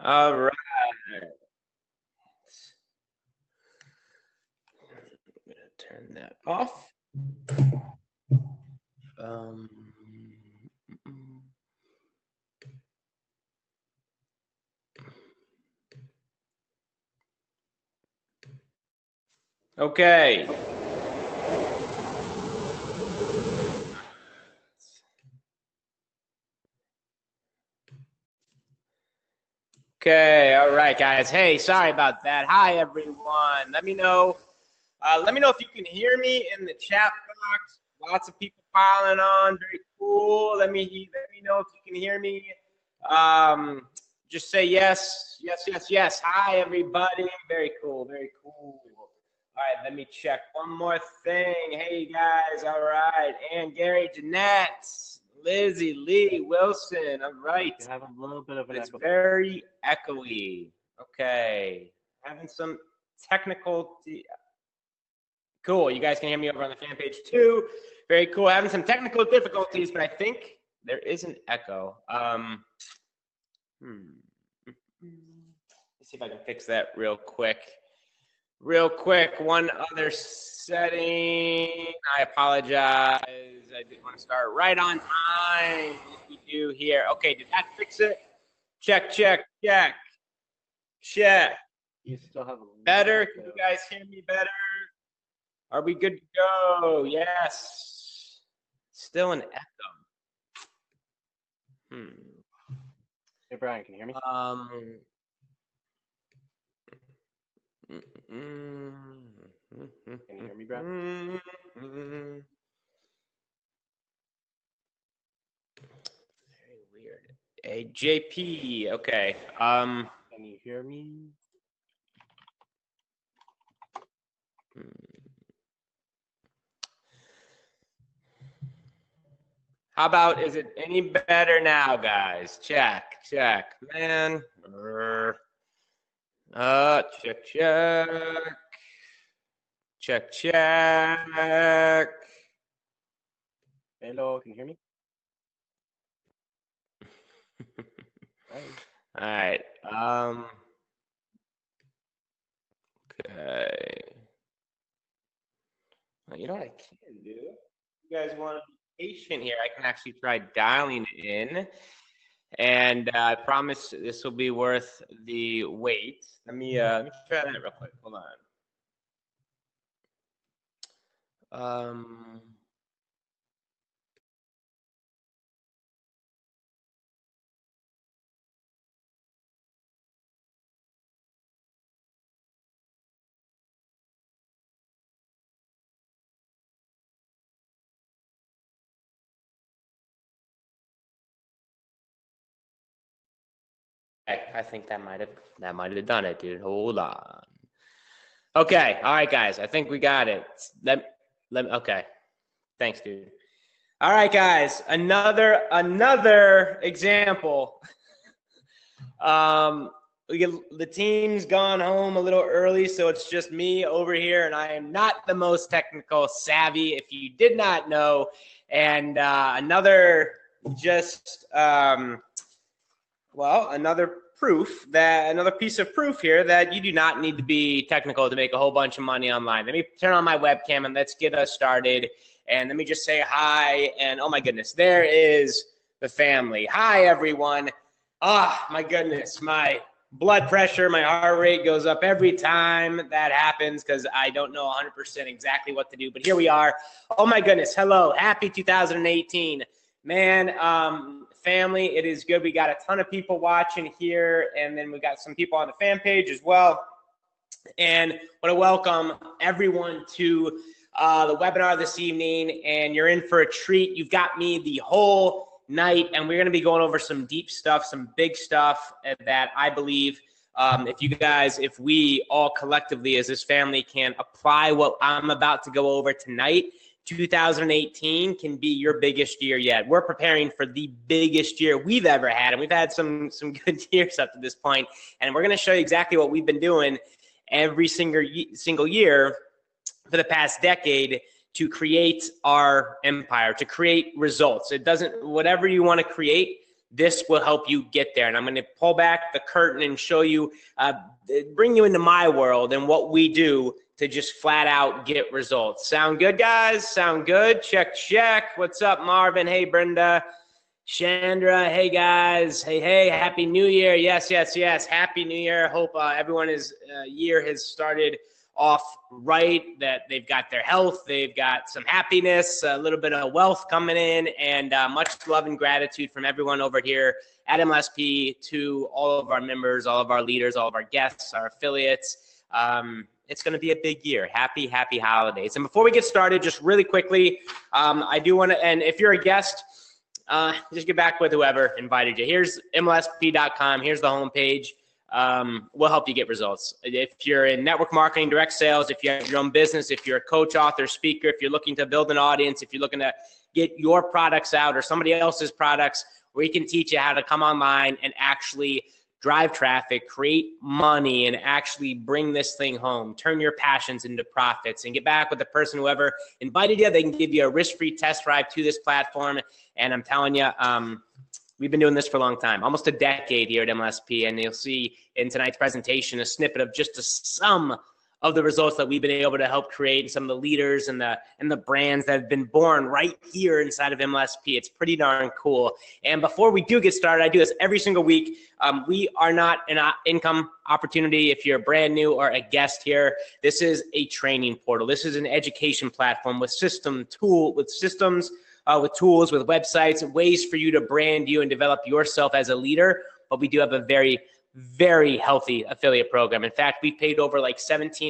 All right. I'm going to turn that off. Okay. Okay, all right, guys. Hey, sorry about that. Hi, everyone. Let me know. If you can hear me in the chat box. Lots of people piling on. Very cool. Let me know if you can hear me. Just say yes, yes, yes, yes. Hi, everybody. Very cool. Very cool. All right, let me check one more thing. Hey, guys. All right, and Gary, Jeanette. Lizzie, Lee, Wilson. All right. You have a little bit of an It's echo. very echoey. Okay. Having some technical. Cool. You guys can hear me over on the fan page too. Very cool. Having some technical difficulties, but I think there is an echo. Let's see if I can fix that real quick. One other setting. I apologize. I didn't want to start right on time. What we do here. Okay, did that fix it? Check. You still have a better. Can you guys hear me better? Are we good to go? Yes. Still an echo. Hey, Brian, can you hear me? Can you hear me, Brian? Very weird. Hey, JP. Okay. Can you hear me? How about, is it any better now, guys? Check. Man. Check. Hello, can you hear me? All right. Okay. Well, you know what I can do? You guys want to be patient here? I can actually try dialing in, and I promise this will be worth the wait. Let me try that real quick. Hold on. I think that might have done it, dude. Hold on. Okay, all right, guys. I think we got it. Okay. Thanks, dude. All right, guys. Another example. The team's gone home a little early, so it's just me over here, and I am not the most technical savvy, if you did not know. And another piece of proof here that you do not need to be technical to make a whole bunch of money online. Let me turn on my webcam and let's get us started. And let me just say hi. And oh my goodness, there is the family. Hi, everyone. My goodness, my blood pressure, my heart rate goes up every time that happens because I don't know 100% exactly what to do. But here we are. Oh my goodness. Hello. Happy 2018. Man, family, it is good. We got a ton of people watching here, and then we got some people on the fan page as well. And I want to welcome everyone to the webinar this evening, and you're in for a treat. You've got me the whole night, and we're going to be going over some deep stuff, some big stuff that I believe if we all collectively as this family can apply what I'm about to go over tonight, 2018 can be your biggest year yet. We're preparing for the biggest year we've ever had, and we've had some good years up to this point. And we're going to show you exactly what we've been doing every single year for the past decade to create our empire, to create results. It doesn't, whatever you want to create, this will help you get there. And I'm going to pull back the curtain and show you, bring you into my world and what we do to just flat out get results. Sound good, guys? Sound good? Check, check. What's up, Marvin? Hey, Brenda. Chandra, hey guys, hey, happy new year. Yes, happy new year. Hope everyone's year has started off right, that they've got their health, they've got some happiness, a little bit of wealth coming in, and much love and gratitude from everyone over here at MLSP to all of our members, all of our leaders, all of our guests, our affiliates. It's going to be a big year. Happy holidays. And before we get started, just really quickly, I do want to, and if you're a guest, just get back with whoever invited you. Here's MLSP.com. Here's the homepage. We'll help you get results. If you're in network marketing, direct sales, if you have your own business, if you're a coach, author, speaker, if you're looking to build an audience, if you're looking to get your products out or somebody else's products, we can teach you how to come online and actually drive traffic, create money, and actually bring this thing home. Turn your passions into profits and get back with the person, whoever invited you. They can give you a risk-free test drive to this platform. And I'm telling you, we've been doing this for a long time, almost a decade here at MLSP. And you'll see in tonight's presentation a snippet of just some of the results that we've been able to help create, and some of the leaders and the brands that have been born right here inside of MLSP. It's pretty darn cool. And before we do get started, I do this every single week. We are not an income opportunity if you're brand new or a guest here. This is a training portal. This is an education platform with systems, with tools, with websites, ways for you to brand you and develop yourself as a leader. But we do have a very healthy affiliate program. In fact, we paid over like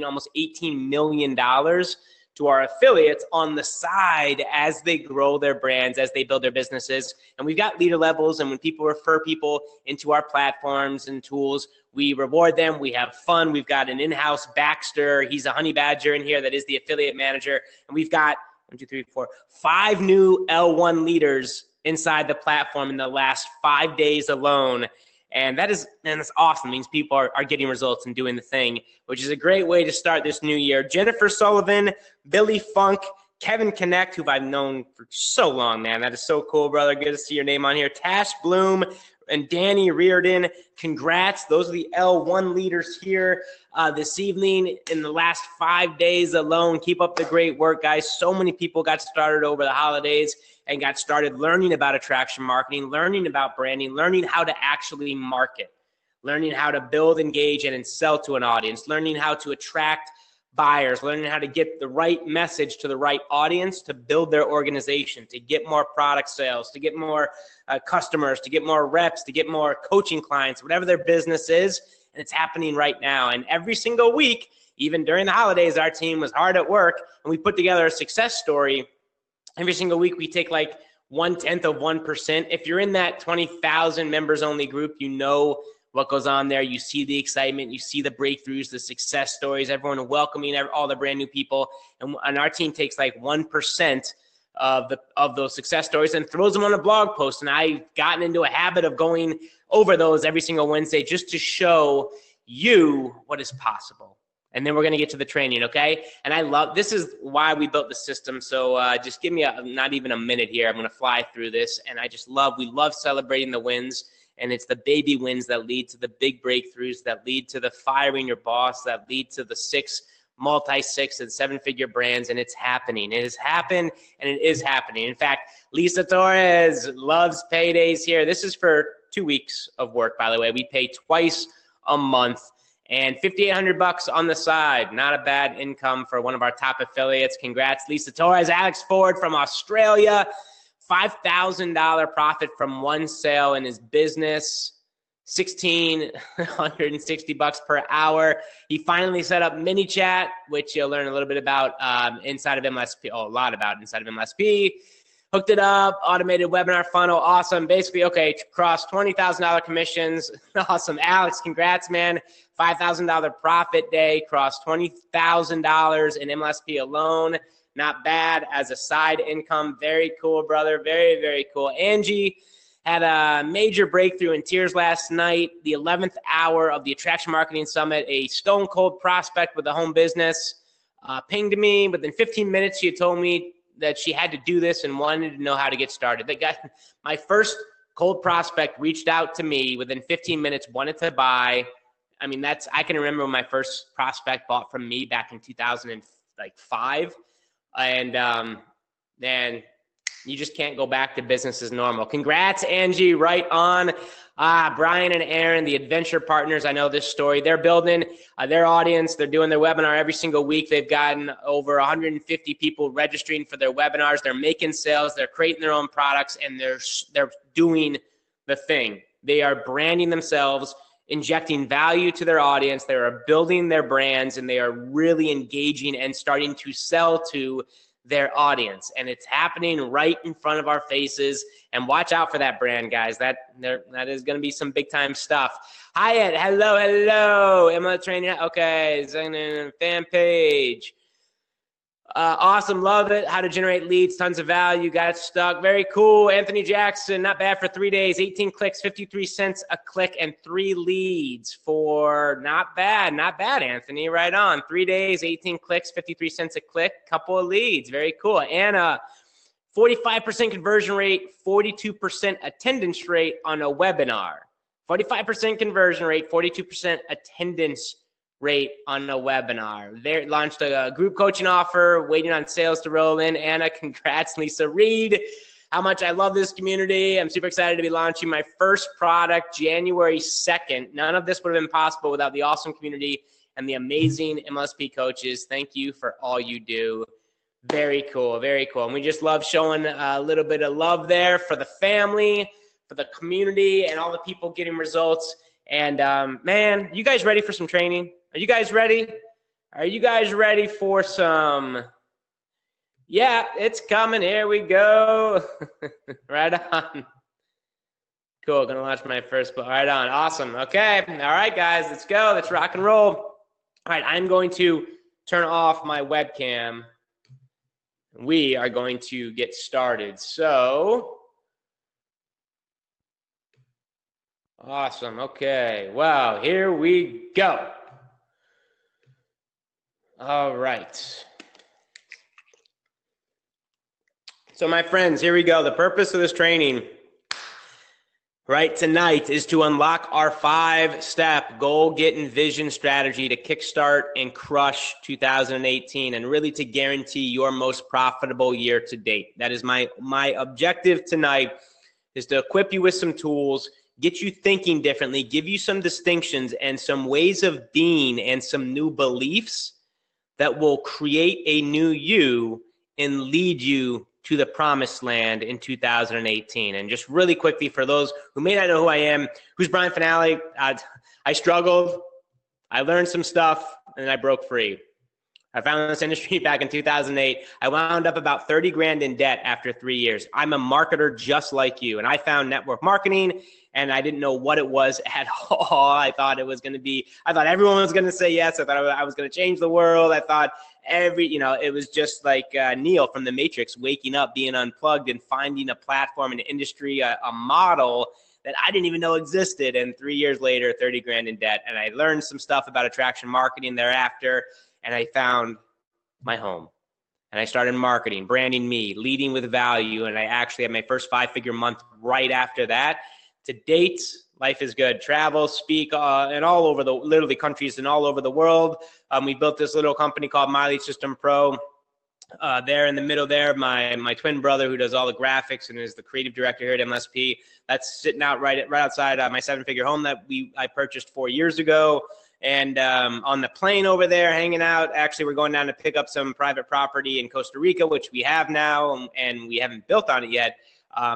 almost $18 million to our affiliates on the side as they grow their brands, as they build their businesses. And we've got leader levels, and when people refer people into our platforms and tools, we reward them. We have fun. We've got an in-house Baxter. He's a honey badger in here that is the affiliate manager. And we've got 5 new L1 leaders inside the platform in the last 5 days alone. And that's awesome. It means people are getting results and doing the thing, which is a great way to start this new year. Jennifer Sullivan, Billy Funk, Kevin Connect, who I've known for so long, man. That is so cool, brother. Good to see your name on here. Tash Bloom and Danny Reardon, congrats. Those are the L1 leaders here this evening in the last 5 days alone. Keep up the great work, guys. So many people got started over the holidays and got started learning about attraction marketing, learning about branding, learning how to actually market, learning how to build, engage, and sell to an audience, learning how to attract buyers, learning how to get the right message to the right audience to build their organization, to get more product sales, to get more customers, to get more reps, to get more coaching clients, whatever their business is. And it's happening right now. And every single week, even during the holidays, our team was hard at work, and we put together a success story. Every single week, we take like 0.1%. If you're in that 20,000 members only group, you know what goes on there. You see the excitement, you see the breakthroughs, the success stories, everyone welcoming all the brand new people. And our team takes like 1% of those success stories and throws them on a blog post. And I've gotten into a habit of going over those every single Wednesday just to show you what is possible. And then we're going to get to the training, okay? And this is why we built the system. So just give me not even a minute here. I'm going to fly through this. And we love celebrating the wins. And it's the baby wins that lead to the big breakthroughs, that lead to the firing your boss, that lead to the 6 multi-6 and 7-figure brands. And it's happening. It has happened, and it is happening. In fact, Lisa Torres loves paydays here. This is for 2 weeks of work, by the way. We pay twice a month. And $5,800 on the side. Not a bad income for one of our top affiliates. Congrats, Lisa Torres. Alex Ford from Australia, $5,000 profit from one sale in his business. $1,660 per hour. He finally set up ManyChat, which you'll learn a little bit about inside of MLSP. A lot about inside of MLSP. Hooked it up, automated webinar funnel, awesome. Basically, okay, crossed $20,000 commissions. Awesome. Alex, congrats, man. $5,000 profit day, crossed $20,000 in MLSP alone. Not bad as a side income. Very cool, brother. Very cool. Angie had a major breakthrough in tears last night, the 11th hour of the Attraction Marketing Summit. A stone cold prospect with a home business pinged me. Within 15 minutes, she had told me that she had to do this and wanted to know how to get started. That got my first cold prospect reached out to me within 15 minutes, wanted to buy. I mean, I can remember when my first prospect bought from me back in 2005. And then you just can't go back to business as normal. Congrats, Angie. Right on. Brian and Aaron, the adventure partners. I know this story. They're building their audience. They're doing their webinar every single week. They've gotten over 150 people registering for their webinars. They're making sales. They're creating their own products, and they're doing the thing. They are branding themselves, injecting value to their audience. They are building their brands, and they are really engaging and starting to sell to their audience. And it's happening right in front of our faces. And watch out for that brand, guys. That is going to be some big time stuff. Hyatt, hello. Emma Training. Okay, fan page. Awesome, love it. How to generate leads, tons of value. Got it stuck. Very cool. Anthony Jackson, not bad for 3 days. 18 clicks, 53 cents a click, and 3 leads for not bad, Anthony. Right on. 3 days, 18 clicks, 53 cents a click, couple of leads. Very cool. Anna, 45% conversion rate, 42% attendance rate on a webinar. 45% conversion rate, 42% attendance rate on a webinar. They launched a group coaching offer, waiting on sales to roll in. Anna, congrats. Lisa Reed, how much I love this community. I'm super excited to be launching my first product January 2nd. None of this would have been possible without the awesome community and the amazing MLSP coaches. Thank you for all you do. Very cool, very cool. And we just love showing a little bit of love there for the family, for the community, and all the people getting results. And man, you guys ready for some training? Are you guys ready? Are you guys ready for some? Yeah, it's coming. Here we go. Right on. Cool. Gonna launch my first book. Right on. Awesome. Okay. All right, guys. Let's go. Let's rock and roll. All right. I'm going to turn off my webcam. We are going to get started. So. Awesome. Okay. Wow. Here we go. All right. So my friends, here we go. The purpose of this training right tonight is to unlock our 5-step goal getting vision strategy to kickstart and crush 2018 and really to guarantee your most profitable year to date. That is my objective tonight, is to equip you with some tools, get you thinking differently, give you some distinctions and some ways of being and some new beliefs that will create a new you and lead you to the promised land in 2018. And just really quickly, for those who may not know who I am, who's Brian Finale? I struggled, I learned some stuff, and then I broke free. I found this industry back in 2008. I wound up about 30 grand in debt after 3 years. I'm a marketer just like you, and I found network marketing, and I didn't know what it was at all. I thought everyone was going to say yes. I thought I was going to change the world. I thought it was just like Neo from The Matrix, waking up, being unplugged, and finding a platform, an industry, a model that I didn't even know existed. And 3 years later, 30 grand in debt. And I learned some stuff about attraction marketing thereafter, and I found my home. And I started marketing, branding me, leading with value. And I actually had my first 5-figure month right after that. To date, life is good. Travel, speak, and all over literally countries and all over the world. We built this little company called Mileage System Pro. There in the middle there, my twin brother, who does all the graphics and is the creative director here at MLSP. That's sitting out right outside my 7-figure home that I purchased 4 years ago. And on the plane over there, hanging out. Actually, we're going down to pick up some private property in Costa Rica, which we have now, and we haven't built on it yet.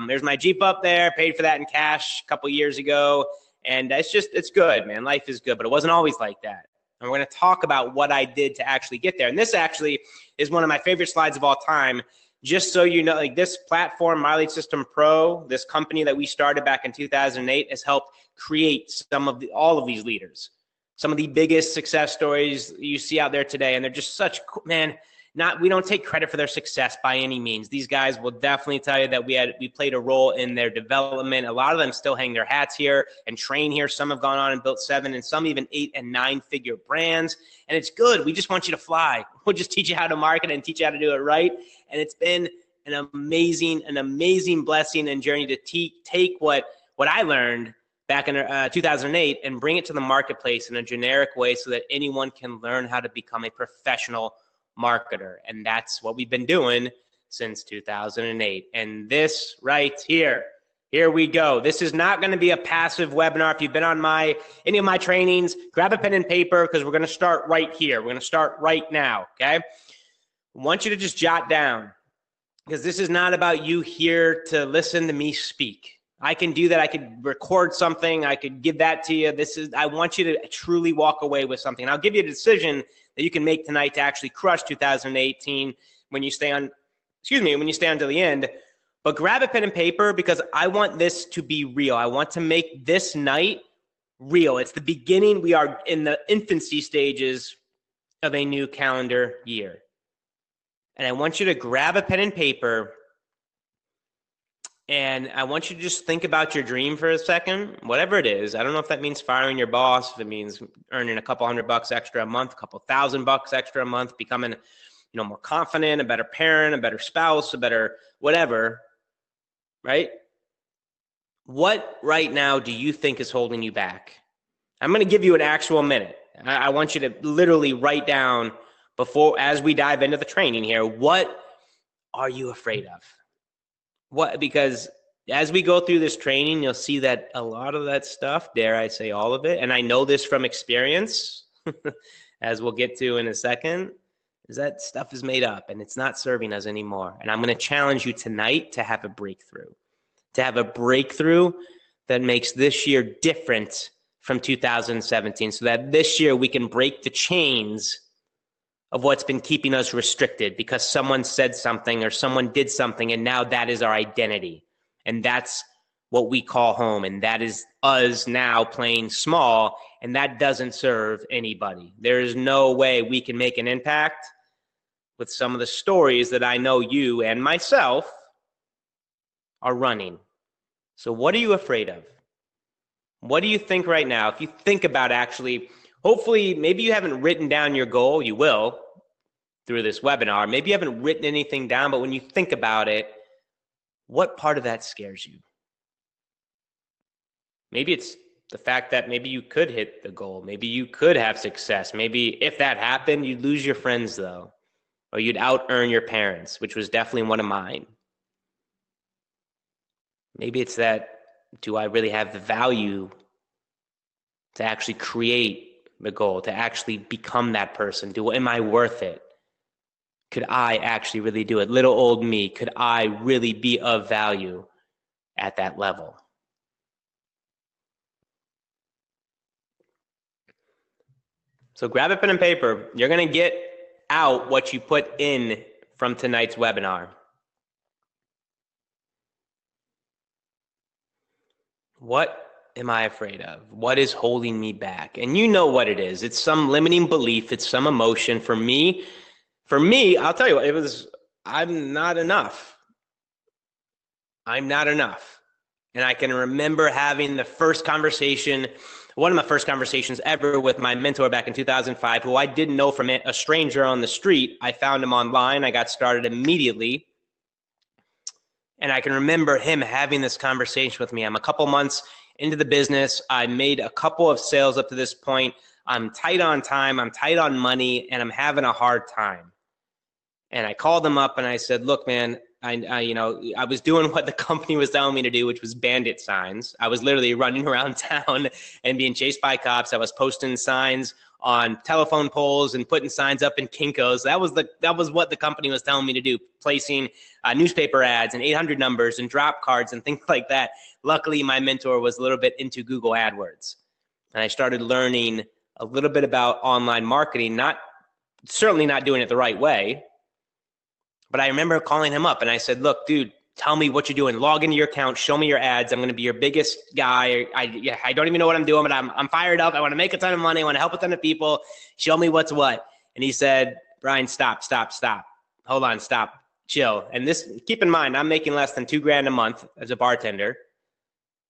There's my Jeep up there, paid for that in cash a couple years ago. And it's good, man. Life is good, but it wasn't always like that. And we're going to talk about what I did to actually get there. And this actually is one of my favorite slides of all time. Just so you know, like this platform, Mileage System Pro, this company that we started back in 2008, has helped create all of these leaders. Some of the biggest success stories you see out there today. And they're just such, man, we don't take credit for their success by any means. These guys will definitely tell you that we played a role in their development. A lot of them still hang their hats here and train here. Some have gone on and built 7 and some even 8 and 9-figure brands. And it's good. We just want you to fly. We'll just teach you how to market and teach you how to do it right. And it's been an amazing blessing and journey to take what I learned back in 2008 and bring it to the marketplace in a generic way so that anyone can learn how to become a professional marketer. And that's what we've been doing since 2008. And this right here we go. This is not going to be a passive webinar. If you've been on any of my trainings, grab a pen and paper because we're going to start right here. We're going to start right now, okay? I want you to just jot down because this is not about you here to listen to me speak. I can do that. I could record something. I could give that to you. I want you to truly walk away with something. And I'll give you a decision that you can make tonight to actually crush 2018 when you stay until the end. But grab a pen and paper because I want this to be real. I want to make this night real. It's the beginning. We are in the infancy stages of a new calendar year. And I want you to grab a pen and paper and I want you to just think about your dream for a second, whatever it is. I don't know if that means firing your boss, if it means earning a couple $100 extra a month, a couple $1,000 extra a month, becoming, more confident, a better parent, a better spouse, a better whatever, right? What right now do you think is holding you back? I'm going to give you an actual minute. I want you to literally write down as we dive into the training here, what are you afraid of? Because as we go through this training, you'll see that a lot of that stuff, dare I say all of it, and I know this from experience, as we'll get to in a second, is that stuff is made up and it's not serving us anymore. And I'm going to challenge you tonight to have a breakthrough that makes this year different from 2017 so that this year we can break the chains of what's been keeping us restricted because someone said something or someone did something and now that is our identity. And that's what we call home. And that is us now playing small, and that doesn't serve anybody. There is no way we can make an impact with some of the stories that I know you and myself are running. So what are you afraid of? What do you think right now? If you think about hopefully, maybe you haven't written down your goal. You will through this webinar. Maybe you haven't written anything down, but when you think about it, what part of that scares you? Maybe it's the fact that maybe you could hit the goal. Maybe you could have success. Maybe if that happened, you'd lose your friends though, or you'd out-earn your parents, which was definitely one of mine. Maybe it's that, do I really have the value to actually create the goal, to actually become that person? Am I worth it? Could I actually really do it? Little old me, could I really be of value at that level? So grab a pen and paper. You're going to get out what you put in from tonight's webinar. What am I afraid of? What is holding me back? And you know what it is. It's some limiting belief. It's some emotion. For me, I'll tell you what, I'm not enough. I'm not enough. And I can remember having one of my first conversations ever with my mentor back in 2005, who I didn't know from a stranger on the street. I found him online. I got started immediately. And I can remember him having this conversation with me. I'm a couple months into the business. I made a couple of sales up to this point. I'm tight on time. I'm tight on money, and I'm having a hard time. And I called him up and I said, look, man, I was doing what the company was telling me to do, which was bandit signs. I was literally running around town and being chased by cops. I was posting signs on telephone poles and putting signs up in Kinko's. That was what the company was telling me to do, placing newspaper ads and 800 numbers and drop cards and things like that. Luckily, my mentor was a little bit into Google AdWords. And I started learning a little bit about online marketing, certainly not doing it the right way. But I remember calling him up and I said, look, dude, tell me what you're doing. Log into your account. Show me your ads. I'm going to be your biggest guy. I don't even know what I'm doing, but I'm fired up. I want to make a ton of money. I want to help a ton of people. Show me what's what. And he said, Brian, stop. Hold on, stop, chill. And keep in mind, I'm making less than $2,000 a month as a bartender.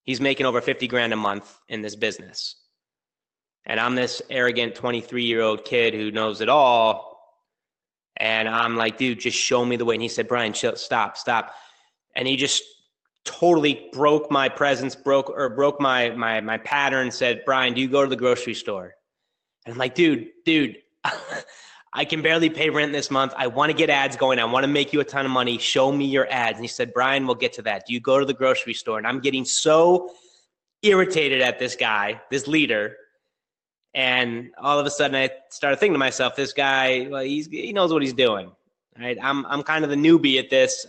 He's making over $50,000 a month in this business. And I'm this arrogant 23-year-old kid who knows it all. And I'm like, dude, just show me the way. And he said, Brian, chill, stop. And he just totally broke my presence, broke my pattern, said, Brian, do you go to the grocery store? And I'm like, dude, I can barely pay rent this month. I want to get ads going. I want to make you a ton of money. Show me your ads. And he said, Brian, we'll get to that. Do you go to the grocery store? And I'm getting so irritated at this guy, this leader. And all of a sudden I started thinking to myself, this guy, well, he knows what he's doing. Right? I'm kind of the newbie at this.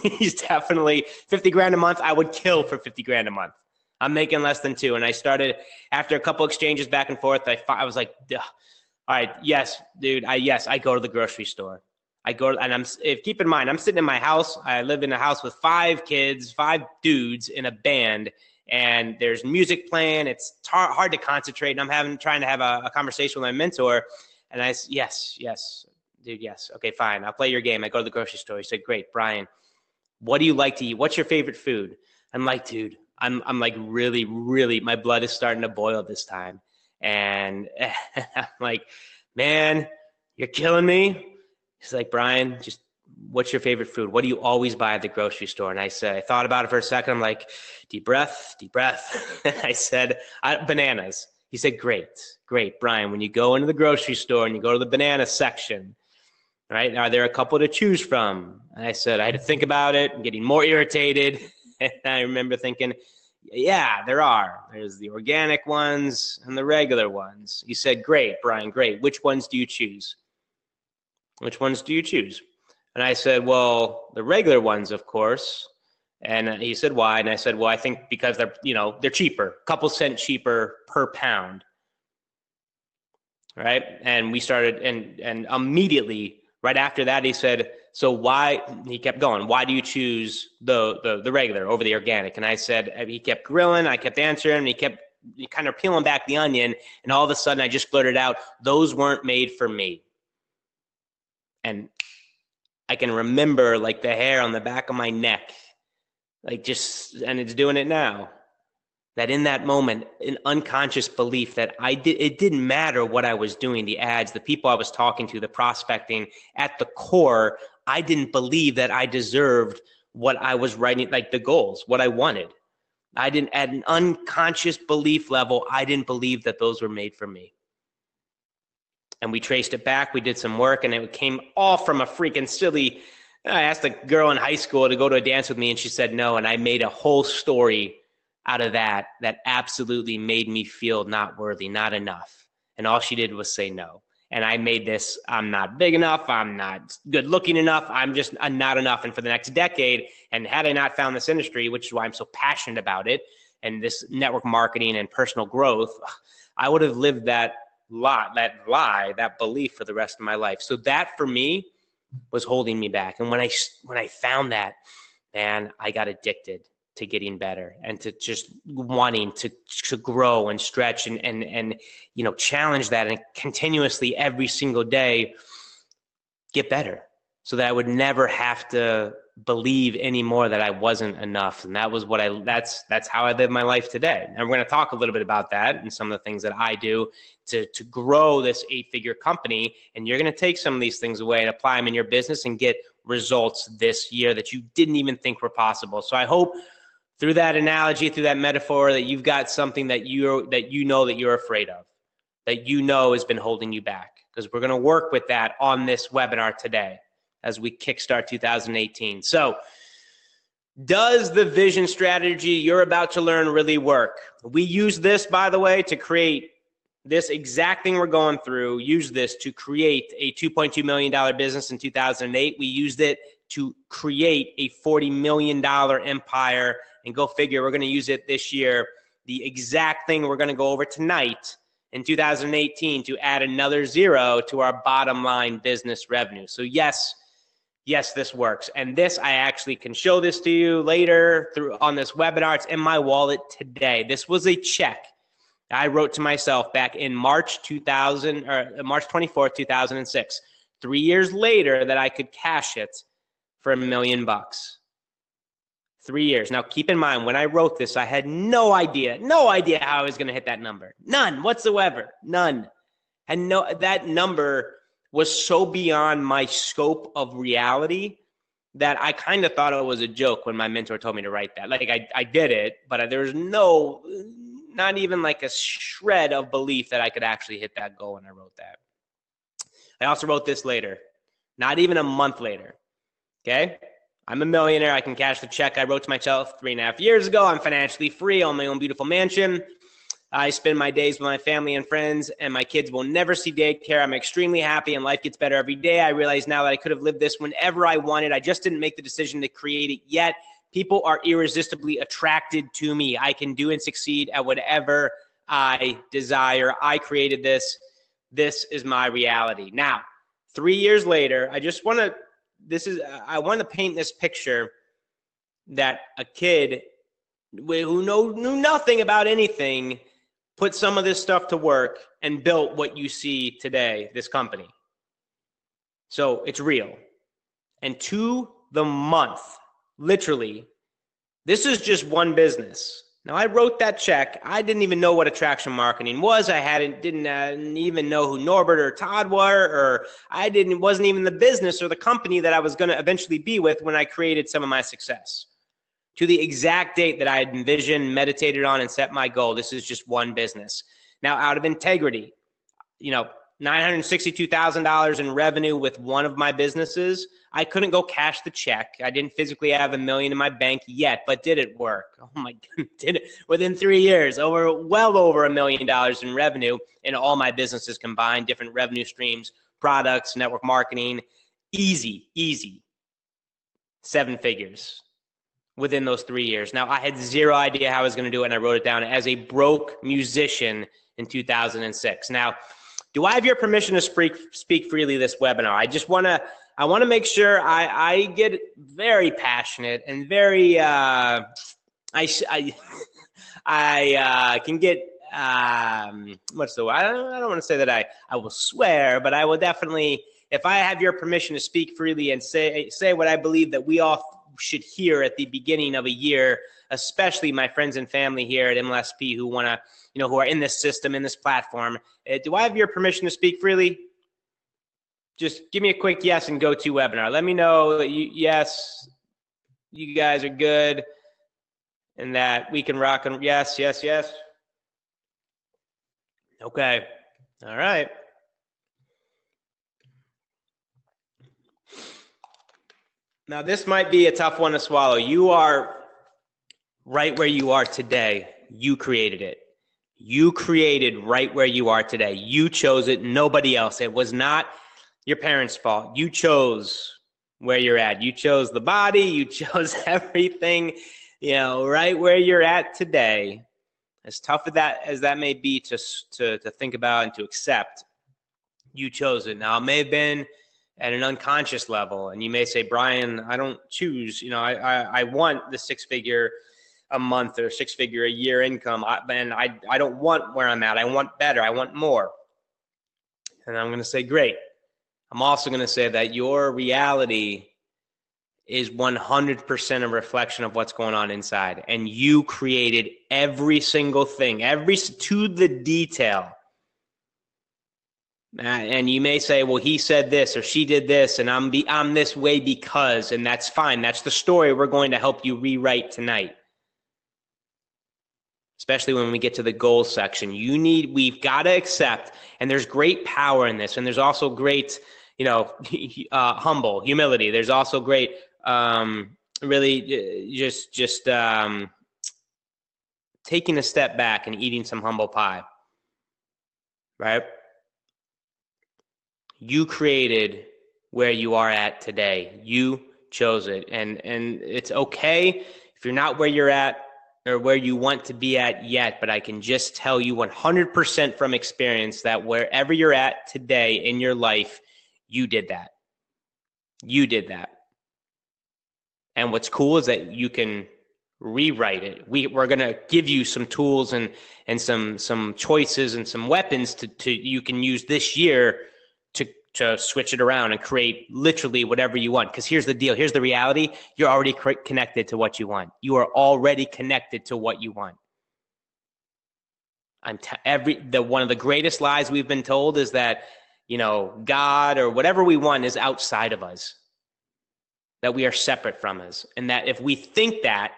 He's definitely 50 grand a month. I would kill for 50 grand a month. I'm making less than 2. And I started, after a couple exchanges back and forth, I was like, all right, yes, dude. I go to the grocery store. Keep in mind, I'm sitting in my house. I live in a house with 5 kids, 5 dudes in a band, and there's music playing. It's hard to concentrate. And I'm trying to have a conversation with my mentor. And I said, yes, dude, yes. Okay, fine. I'll play your game. I go to the grocery store. He said, great, Brian, what do you like to eat? What's your favorite food? I'm like, dude, I'm like really, really, my blood is starting to boil this time. And I'm like, man, you're killing me. He's like, Brian, just what's your favorite food? What do you always buy at the grocery store? And I thought about it for a second. I'm like, deep breath. I said, bananas. He said, great, Brian, when you go into the grocery store and you go to the banana section, right, are there a couple to choose from? And I said, I had to think about it. I'm getting more irritated. And I remember thinking, yeah, there are. There's the organic ones and the regular ones. He said, great, Brian, great. Which ones do you choose? And I said, well, the regular ones, of course. And he said, why? And I said, well, I think because they're cheaper, a couple cents cheaper per pound. Right. And we started, and immediately right after that, he said, so why, he kept going, why do you choose the regular over the organic? And I said, he kept grilling, I kept answering, and he kept kind of peeling back the onion. And all of a sudden I just blurted out, those weren't made for me. And I can remember like the hair on the back of my neck, and it's doing it now. That in that moment, an unconscious belief that it didn't matter what I was doing, the ads, the people I was talking to, the prospecting, at the core, I didn't believe that I deserved what I was writing, like the goals, what I wanted. At an unconscious belief level, I didn't believe that those were made for me. And we traced it back. We did some work, and it came all from a freaking silly. I asked a girl in high school to go to a dance with me, and she said no. And I made a whole story out of that absolutely made me feel not worthy, not enough. And all she did was say no. And I made this, I'm not big enough, I'm not good looking enough, I'm not enough. And for the next decade, and had I not found this industry, which is why I'm so passionate about it, and this network marketing and personal growth, I would have lived that belief for the rest of my life. So that for me was holding me back. And when I found that, man, I got addicted to getting better and to just wanting to grow and stretch and challenge that and continuously every single day get better, so that I would never have to believe anymore that I wasn't enough. And that was that's how I live my life today. And we're going to talk a little bit about that and some of the things that I do to grow this 8-figure company. And you're going to take some of these things away and apply them in your business and get results this year that you didn't even think were possible. So I hope through that analogy, through that metaphor, that you've got something that you know that you're afraid of, that has been holding you back. Because we're going to work with that on this webinar today as we kickstart 2018. So, does the vision strategy you're about to learn really work? We use this, by the way, to create this exact thing we're going through. Use this to create a $2.2 million business in 2008. We used it to create a $40 million empire. And go figure, we're going to use it this year. The exact thing we're going to go over tonight in 2018 to add another 0 to our bottom line business revenue. So yes, this works. And this, I actually can show this to you later on this webinar. It's in my wallet today. This was a check I wrote to myself back in March 24th, 2006. 3 years later that I could cash it for $1 million. 3 years. Now, keep in mind, when I wrote this, I had no idea how I was going to hit that number. None whatsoever. None. And that number was so beyond my scope of reality that I kind of thought it was a joke when my mentor told me to write that. Like I did it, but there was not even like a shred of belief that I could actually hit that goal when I wrote that. I also wrote this later, not even a month later. Okay. I'm a millionaire. I can cash the check I wrote to myself 3.5 years ago. I'm financially free, own my own beautiful mansion. I spend my days with my family and friends, and my kids will never see daycare. I'm extremely happy, and life gets better every day. I realize now that I could have lived this whenever I wanted. I just didn't make the decision to create it yet. People are irresistibly attracted to me. I can do and succeed at whatever I desire. I created this. This is my reality. Now, 3 years later, I want to paint this picture that a kid who knew nothing about anything put some of this stuff to work and built what you see today, this company. So it's real. And to the month, literally, this is just one business. Now, I wrote that check. I didn't even know what attraction marketing was. I didn't even know who Norbert or Todd were, or wasn't even the business or the company that I was going to eventually be with when I created some of my success. To the exact date that I had envisioned, meditated on, and set my goal. This is just one business. Now, out of integrity, $962,000 in revenue with one of my businesses. I couldn't go cash the check. I didn't physically have $1 million in my bank yet, but did it work? Oh my God, did it within 3 years, well over $1 million in revenue in all my businesses combined, different revenue streams, products, network marketing, easy, 7 figures within those 3 years. Now, I had zero idea how I was going to do it, and I wrote it down as a broke musician in 2006. Now, do I have your permission to speak freely this webinar? I want to make sure I get very passionate and very I can get what's the word? I don't want to say that I will swear, but I will definitely, if I have your permission to speak freely and say what I believe that we all should hear at the beginning of a year, especially my friends and family here at MLSP who want to, who are in this system, in this platform. Do I have your permission to speak freely? Just give me a quick yes and go to webinar. Let me know that yes, you guys are good and that we can rock and yes. Okay. All right. Now, this might be a tough one to swallow. You are right where you are today. You created it. You created right where you are today. You chose it, nobody else. It was not your parents' fault. You chose where you're at. You chose the body. You chose everything, right where you're at today. As tough as that may be to think about and to accept, you chose it. Now, it may have been at an unconscious level, and you may say, Brian, I don't choose. I want the 6-figure a month or 6-figure a year income, and I don't want where I'm at. I want better. I want more. And I'm going to say, great. I'm also going to say that your reality is 100% a reflection of what's going on inside. And you created every single thing, to the detail. And you may say, well, he said this or she did this, and I'm this way because, and that's fine. That's the story we're going to help you rewrite tonight. Especially when we get to the goals section. We've got to accept, and there's great power in this, and there's also great, humility. There's also great, really just taking a step back and eating some humble pie, right? You created where you are at today. You chose it, and it's okay if you're not where you're at or where you want to be at yet, but I can just tell you 100% from experience that wherever you're at today in your life, you did that. You did that. And what's cool is that you can rewrite it. We're going to give you some tools and some choices and some weapons to you can use this year to switch it around and create literally whatever you want. Because here's the deal. Here's the reality. You're already connected to what you want. You are already connected to what you want. One of the greatest lies we've been told is that God or whatever we want is outside of us, that we are separate from us. And that if we think that,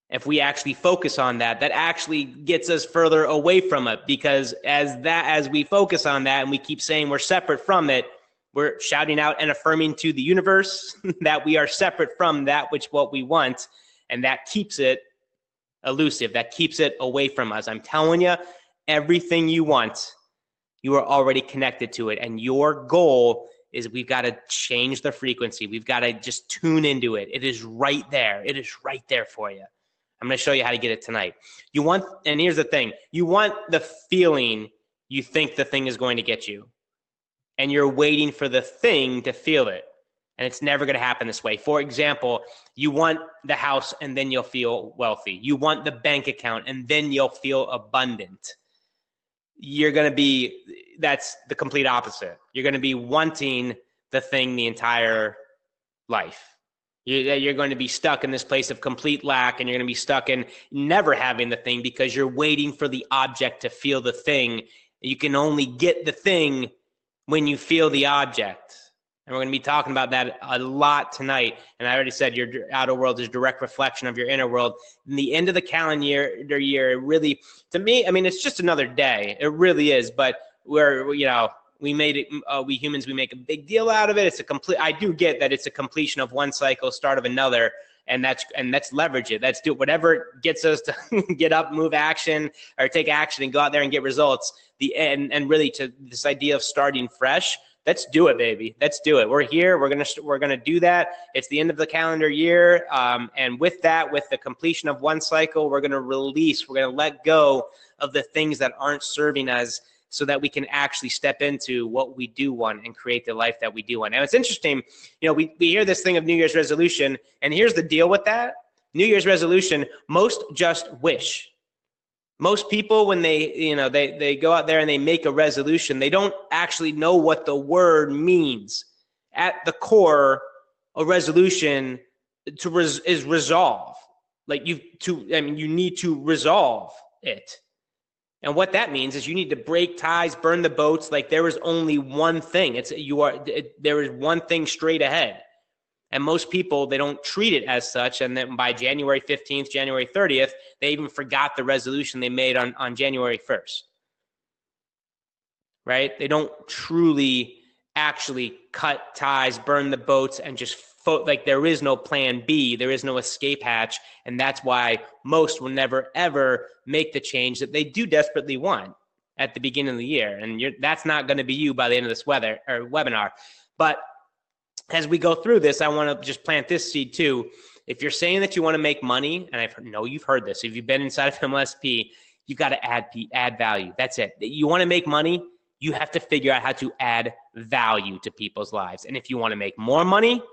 if we actually focus on that, that actually gets us further away from it, because as we focus on that and we keep saying we're separate from it, we're shouting out and affirming to the universe that we are separate from that what we want, and that keeps it elusive, that keeps it away from us. I'm telling you, everything you want, you are already connected to it, and your goal is we've got to change the frequency. We've got to just tune into it. It is right there. It is right there for you. I'm going to show you how to get it tonight. And here's the thing, you want the feeling you think the thing is going to get you. And you're waiting for the thing to feel it. And it's never going to happen this way. For example, you want the house and then you'll feel wealthy. You want the bank account and then you'll feel abundant. That's the complete opposite. You're going to be wanting the thing the entire life. You're going to be stuck in this place of complete lack, and you're going to be stuck in never having the thing because you're waiting for the object to feel the thing. You can only get the thing when you feel the object. And we're going to be talking about that a lot tonight. And I already said your outer world is a direct reflection of your inner world. In the end of the calendar year, really, to me, I mean, it's just another day. It really is. But we made it, we humans, we make a big deal out of it. I do get that it's a completion of one cycle, start of another, and let's leverage it. Let's do whatever gets us to get up, move action, or take action and go out there and get results. And really to this idea of starting fresh. Let's do it, baby. Let's do it. We're here. We're gonna do that. It's the end of the calendar year, and with that, with the completion of one cycle, we're gonna release. We're gonna let go of the things that aren't serving us, so that we can actually step into what we do want and create the life that we do want. Now, it's interesting, we hear this thing of New Year's resolution, and here's the deal with that. New Year's resolution, most just wish. Most people, when they go out there and they make a resolution, they don't actually know what the word means. At the core, a resolution is resolve. You need to resolve it. And what that means is you need to break ties, burn the boats. There is only one thing. There is one thing straight ahead. And most people, they don't treat it as such. And then by January 15th, January 30th, they even forgot the resolution they made on January 1st. Right? They don't truly actually cut ties, burn the boats, and just there is no plan B. There is no escape hatch. And that's why most will never, ever make the change that they do desperately want at the beginning of the year. And that's not going to be you by the end of this webinar. But as we go through this, I want to just plant this seed too. If you're saying that you want to make money, and I know you've heard this, if you've been inside of MLSP, you've got to add value. That's it. You want to make money, you have to figure out how to add value to people's lives. And if you want to make more money,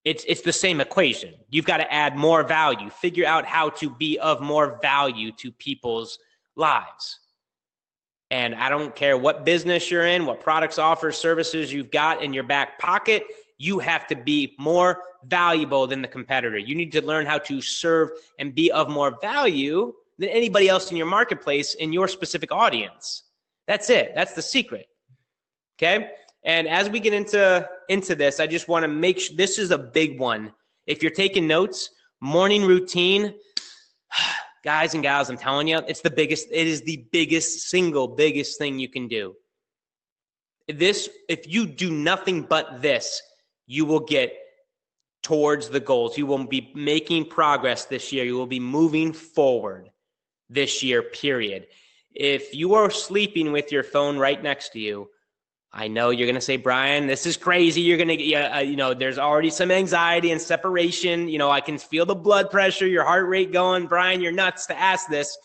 it's the same equation. You've got to add more value. Figure out how to be of more value to people's lives. And I don't care what business you're in, what products, offers, services you've got in your back pocket, you have to be more valuable than the competitor. You need to learn how to serve and be of more value than anybody else in your marketplace in your specific audience. That's it. That's the secret. Okay? And as we get into this, I just want to make sure this is a big one. If you're taking notes, morning routine, guys and gals, I'm telling you, it is the single biggest thing you can do. If you do nothing but this, you will get towards the goals. You will be making progress this year. You will be moving forward this year, period. If you are sleeping with your phone right next to you, I know you're going to say, Brian, this is crazy. You're going to, there's already some anxiety and separation. I can feel the blood pressure, your heart rate going. Brian, you're nuts to ask this.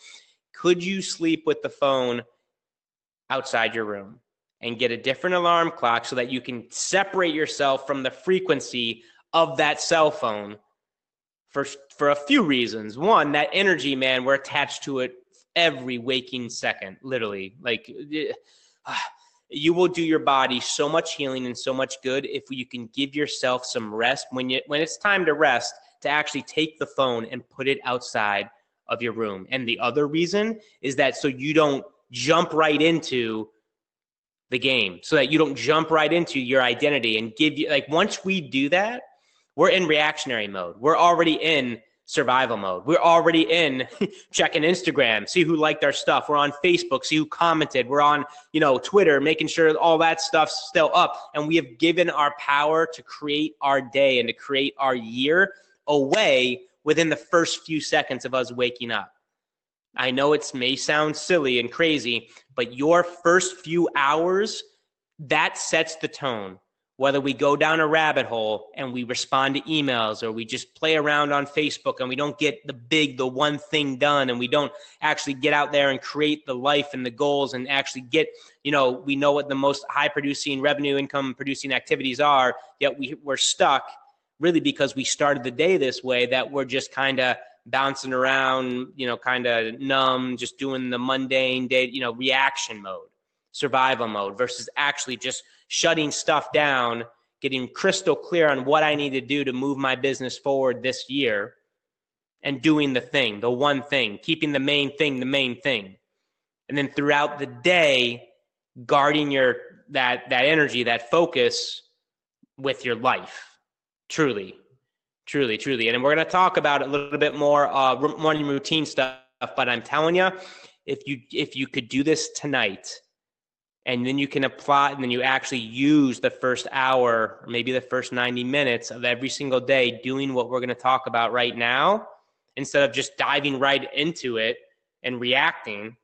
Could you sleep with the phone outside your room and get a different alarm clock so that you can separate yourself from the frequency of that cell phone for a few reasons? One, that energy, man, we're attached to it every waking second, literally. You will do your body so much healing and so much good if you can give yourself some rest when it's time to rest, to actually take the phone and put it outside of your room. And the other reason is that so you don't jump right into the game so that you don't jump right into your identity and give you, like, once we do that, we're in reactionary mode. We're already in survival mode. We're already in checking Instagram, see who liked our stuff. We're on Facebook, see who commented. We're on, Twitter, making sure all that stuff's still up. And we have given our power to create our day and to create our year away within the first few seconds of us waking up. I know it may sound silly and crazy, but your first few hours, that sets the tone. Whether we go down a rabbit hole and we respond to emails, or we just play around on Facebook and we don't get the one thing done, and we don't actually get out there and create the life and the goals and actually get, we know what the most high producing, revenue income producing activities are, yet we're stuck really because we started the day this way, that we're just kind of bouncing around, kind of numb, just doing the mundane day, reaction mode, survival mode, versus actually just shutting stuff down, getting crystal clear on what I need to do to move my business forward this year, and doing the one thing, keeping the main thing. And then throughout the day, guarding that energy, that focus with your life. Truly. And then we're going to talk about a little bit more morning routine stuff, but I'm telling you, if you could do this tonight, and then you can apply, and then you actually use the first hour, or maybe the first 90 minutes of every single day doing what we're going to talk about right now, instead of just diving right into it and reacting.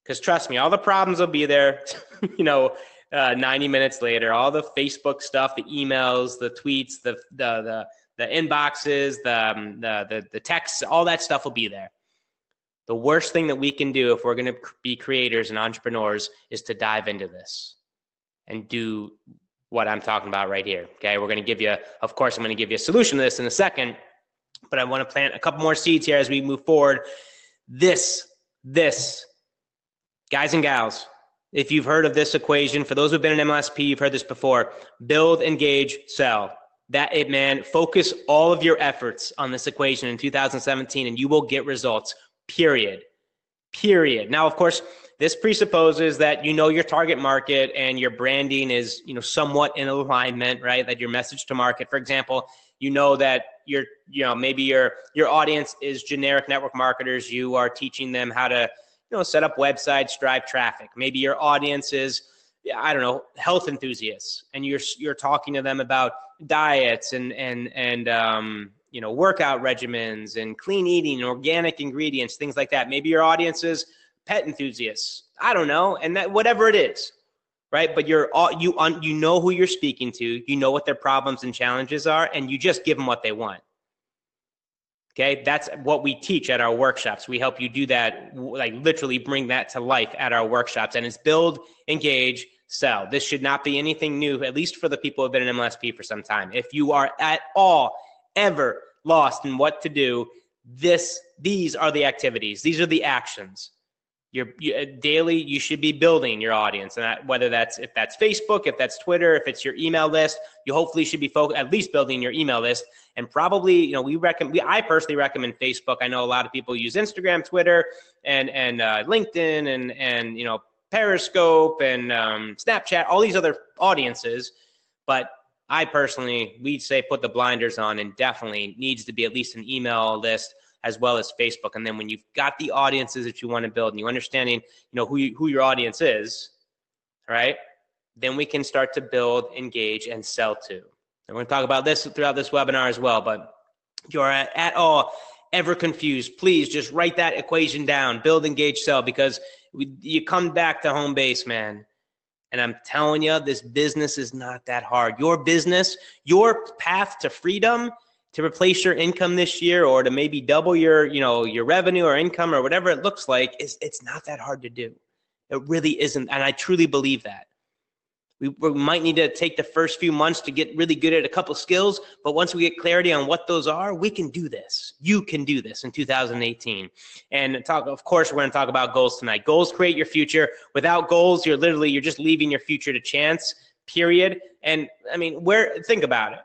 Because trust me, all the problems will be there, 90 minutes later. All the Facebook stuff, the emails, the tweets, the inboxes, the texts, all that stuff will be there. The worst thing that we can do if we're going to be creators and entrepreneurs is to dive into this and do what I'm talking about right here. Okay. We're going to give you, of course, I'm going to give you a solution to this in a second, but I want to plant a couple more seeds here as we move forward. This, guys and gals, if you've heard of this equation, for those who've been in MLSP, you've heard this before: build, engage, sell. Focus all of your efforts on this equation in 2017 and you will get results. Period. Now, of course, this presupposes that your target market and your branding is, somewhat in alignment, right? That your message to market, for example, that maybe your audience is generic network marketers. You are teaching them how to, set up websites, drive traffic. Maybe your audience is, health enthusiasts, and you're talking to them about diets and workout regimens and clean eating, organic ingredients, things like that. Maybe your audience is pet enthusiasts. I don't know. And that, whatever it is, right? But you know who you're speaking to, you know what their problems and challenges are, and you just give them what they want. Okay. That's what we teach at our workshops. We help you do that, like literally bring that to life at our workshops, and it's build, engage, sell. This should not be anything new, at least for the people who have been in MLSP for some time. If you are at all ever lost in what to do, these are the activities. These are the actions. Daily, you should be building your audience, and if that's Facebook, if that's Twitter, if it's your email list, you hopefully should be at least building your email list. And probably, I personally recommend Facebook. I know a lot of people use Instagram, Twitter, and LinkedIn, and Periscope and Snapchat, all these other audiences, but I personally, we'd say put the blinders on, and definitely needs to be at least an email list as well as Facebook. And then when you've got the audiences that you want to build and you understanding, who your audience is, right? Then we can start to build, engage, and sell to. And we're going to talk about this throughout this webinar as well. But if you're at all ever confused, please just write that equation down: build, engage, sell, because you come back to home base, man. And I'm telling you, this business is not that hard. Your business, your path to freedom, to replace your income this year, or to maybe double your revenue or income, or whatever it looks like, it's not that hard to do. It really isn't. And I truly believe that. We might need to take the first few months to get really good at a couple skills, but once we get clarity on what those are, we can do this. You can do this in 2018. And of course, we're going to talk about goals tonight. Goals create your future. Without goals, you're just leaving your future to chance, period. And I mean, think about it,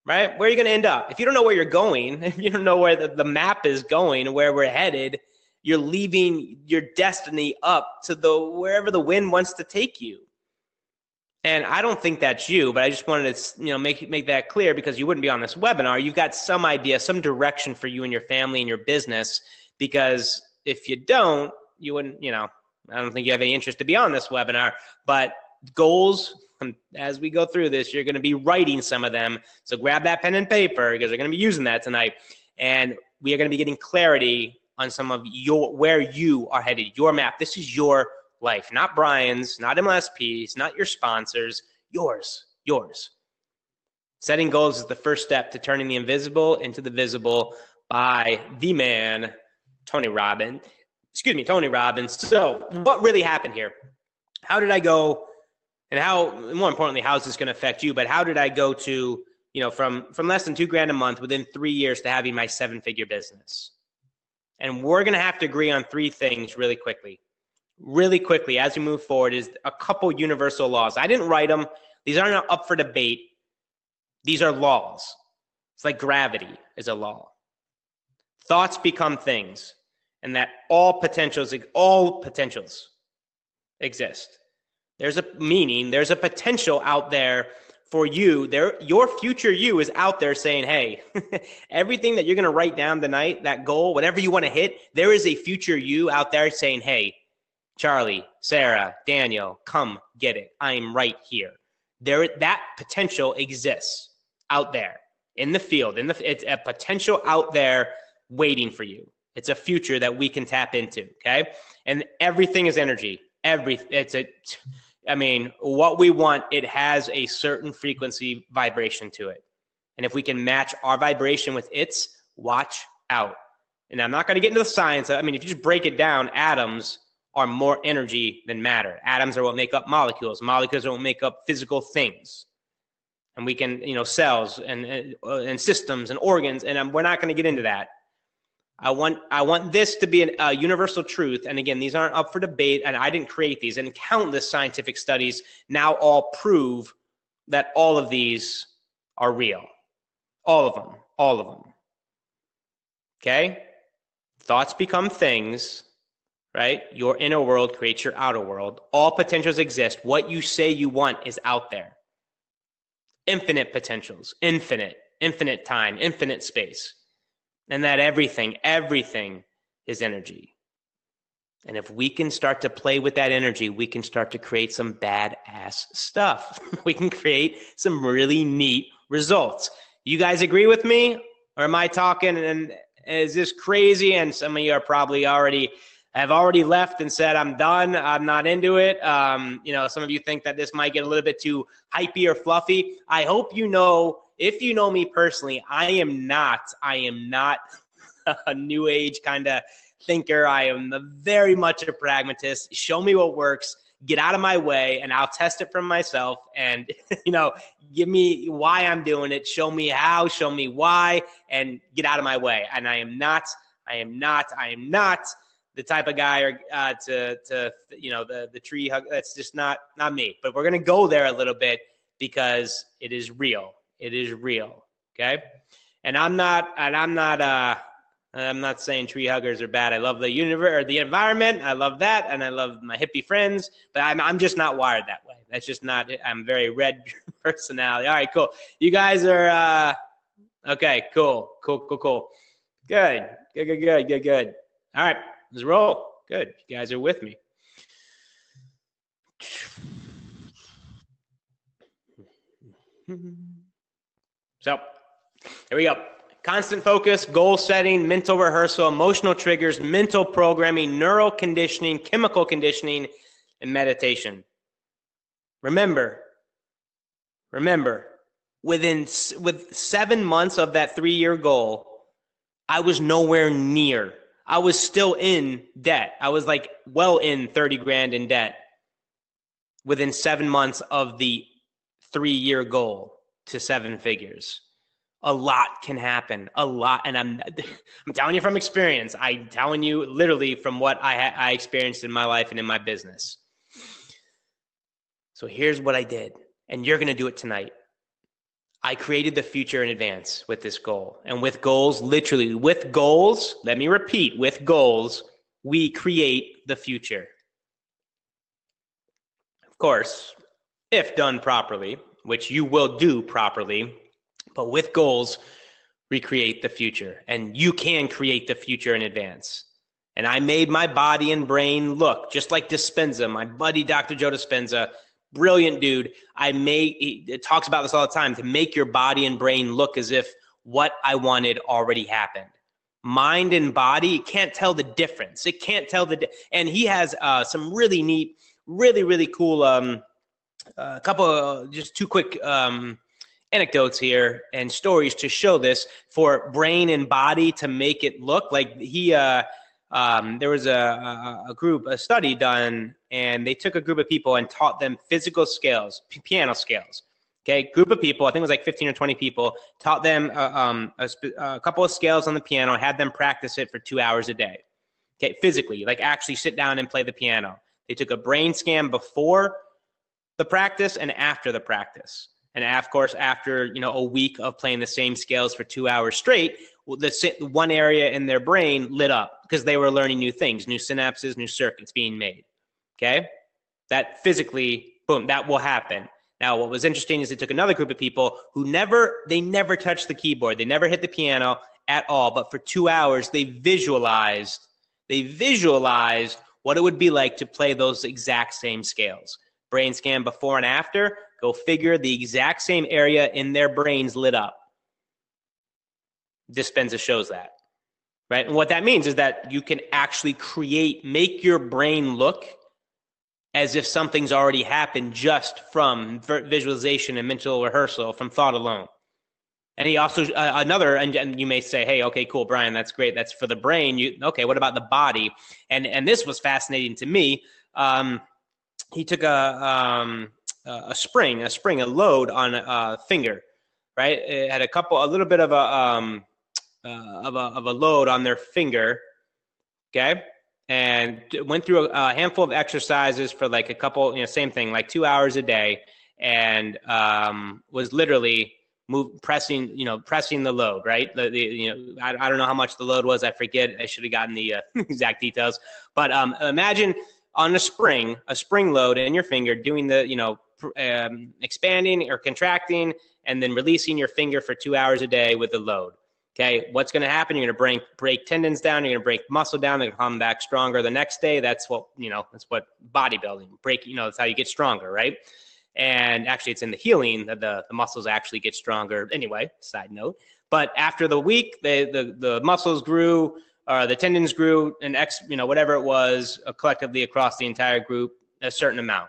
right? Where are you going to end up? If you don't know where you're going, if you don't know where the map is going, where we're headed, you're leaving your destiny up to wherever the wind wants to take you. And I don't think that's you, but I just wanted to, make that clear because you wouldn't be on this webinar. You've got some idea, some direction for you and your family and your business, because if you don't, you wouldn't, I don't think you have any interest to be on this webinar. But goals, as we go through this, you're going to be writing some of them. So grab that pen and paper because we're going to be using that tonight. And we are going to be getting clarity on some of where you are headed, your map. This is your life, not Brian's, not MLSP's, not your sponsors, yours. Setting goals is the first step to turning the invisible into the visible by the man, Tony Robbins. So what really happened here? How did I go, and more importantly, how is this going to affect you? But how did I go to, from less than $2,000 a month within 3 years to having my 7-figure business? And we're going to have to agree on 3 things really quickly as we move forward. Is a couple universal laws. I didn't write them. These aren't up for debate. These are laws. It's like gravity is a law. Thoughts become things, and that all potentials exist. There's a potential out there for you. Your future you is out there saying, hey, everything that you're going to write down tonight, that goal, whatever you want to hit, there is a future you out there saying, hey, Charlie, Sarah, Daniel, come get it. I'm right here. That potential exists out there in the field. It's a potential out there waiting for you. It's a future that we can tap into, okay? And everything is energy. What we want, it has a certain frequency vibration to it. And if we can match our vibration with its, watch out. And I'm not going to get into the science. If you just break it down, atoms are more energy than matter. Atoms are what make up molecules. Molecules are what make up physical things. And we can, cells and systems and organs. And we're not going to get into that. I want this to be a universal truth. And again, these aren't up for debate, and I didn't create these. And countless scientific studies now all prove that all of these are real. All of them. Okay? Thoughts become things, right? Your inner world creates your outer world. All potentials exist. What you say you want is out there. Infinite potentials, infinite time, infinite space. And that everything is energy. And if we can start to play with that energy, we can start to create some badass stuff. We can create some really neat results. You guys agree with me? Or am I talking and is this crazy? And some of you are probably have already left and said, I'm done. I'm not into it. Some of you think that this might get a little bit too hypey or fluffy. I hope if you know me personally, I am not a new age kind of thinker. I am very much a pragmatist. Show me what works, get out of my way, and I'll test it for myself. And, give me why I'm doing it. Show me how, show me why, and get out of my way. And I am not the type of guy the tree hug. That's just not me. But we're going to go there a little bit because it is real. It is real. Okay. And I'm not saying tree huggers are bad. I love the universe or the environment. I love that. And I love my hippie friends, but I'm just not wired that way. That's just not it. I'm very red personality. All right, cool. You guys are, okay, cool. Good. All right, let's roll. Good. You guys are with me. So here we go. Constant focus, goal setting, mental rehearsal, emotional triggers, mental programming, neural conditioning, chemical conditioning, and meditation. Remember, with 7 months of that 3-year goal, I was nowhere near. I was still in debt. I was like well in 30 grand in debt within 7 months of the 3-year goal to 7 figures. A lot can happen, a lot. And I'm telling you from experience. I'm telling you literally from what I experienced in my life and in my business. So here's what I did, and you're going to do it tonight. I created the future in advance with this goal. And with goals, literally with goals, let me repeat, with goals, we create the future. Of course, if done properly, which you will do properly, but with goals, recreate the future. And you can create the future in advance. And I made my body and brain look just like Dispenza, my buddy, Dr. Joe Dispenza, brilliant dude. He talks about this all the time, to make your body and brain look as if what I wanted already happened. Mind and body, it can't tell the difference. It can't tell and he has some really neat, really, really cool, just two quick anecdotes here and stories to show this for brain and body to make it look like there was a study done, and they took a group of people and taught them physical scales, piano scales. Okay, group of people, I think it was like 15 or 20 people, taught them a couple of scales on the piano, had them practice it for 2 hours a day. Okay, physically, like actually sit down and play the piano. They took a brain scan before the practice and after the practice. And of course, after a week of playing the same scales for 2 hours straight, the one area in their brain lit up because they were learning new things, new synapses, new circuits being made. Okay, that physically, boom, that will happen. Now, what was interesting is they took another group of people who never touched the keyboard. They never hit the piano at all. But for 2 hours, they visualized what it would be like to play those exact same scales. Brain scan before and after, go figure, the exact same area in their brains lit up. Dispenza shows that, right? And what that means is that you can actually make your brain look as if something's already happened just from visualization and mental rehearsal, from thought alone. And he also, and you may say, hey, okay, cool, Brian, that's great. That's for the brain. Okay, what about the body? And this was fascinating to me. He took a load on a finger, right? It had a little bit of a load on their finger, okay? And went through a handful of exercises for like a couple, same thing, like 2 hours a day, and was literally pressing the load, right? I don't know how much the load was. I forget. I should have gotten the exact details. But imagine on a spring load in your finger, doing the expanding or contracting, and then releasing your finger for 2 hours a day with the load. Okay, what's going to happen? You're going to break tendons down. You're going to break muscle down. They're going to come back stronger the next day. That's what bodybuilding that's how you get stronger, right? And actually, it's in the healing that the muscles actually get stronger. Anyway, side note. But after the week, the muscles grew, or the tendons grew, and whatever it was, collectively across the entire group, a certain amount.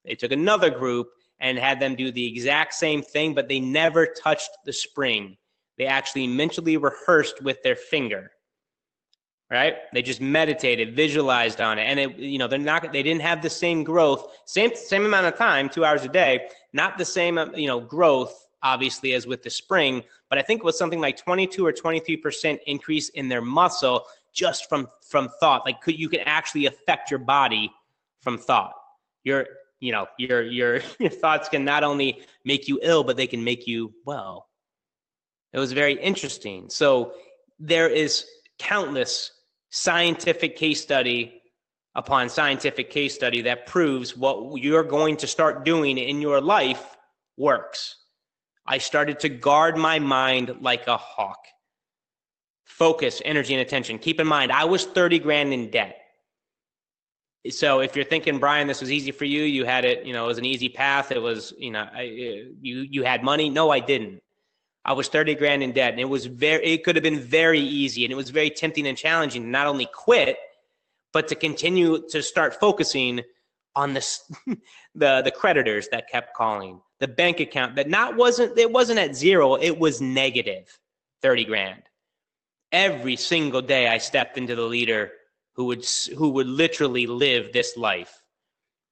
They took another group and had them do the exact same thing, but they never touched the spring. They actually mentally rehearsed with their finger, right? They just meditated, visualized on it, and they didn't have the same growth, same amount of time, 2 hours a day, not the same growth obviously as with the spring, but I think it was something like 22 or 23% increase in their muscle just from thought. Like you can actually affect your body from thought. Your thoughts can not only make you ill, but they can make you well. It was very interesting. So there is countless scientific case study upon scientific case study that proves what you're going to start doing in your life works. I started to guard my mind like a hawk. Focus, energy, and attention. Keep in mind, I was 30 grand in debt. So if you're thinking, Brian, this was easy for you, you had it, it was an easy path. It was, you had money. No, I didn't. I was 30 grand in debt, and it could have been very easy, and it was very tempting and challenging to not only quit, but to continue to start focusing on the creditors that kept calling, the bank account that it wasn't at zero, it was negative 30 grand. Every single day I stepped into the leader who would literally live this life.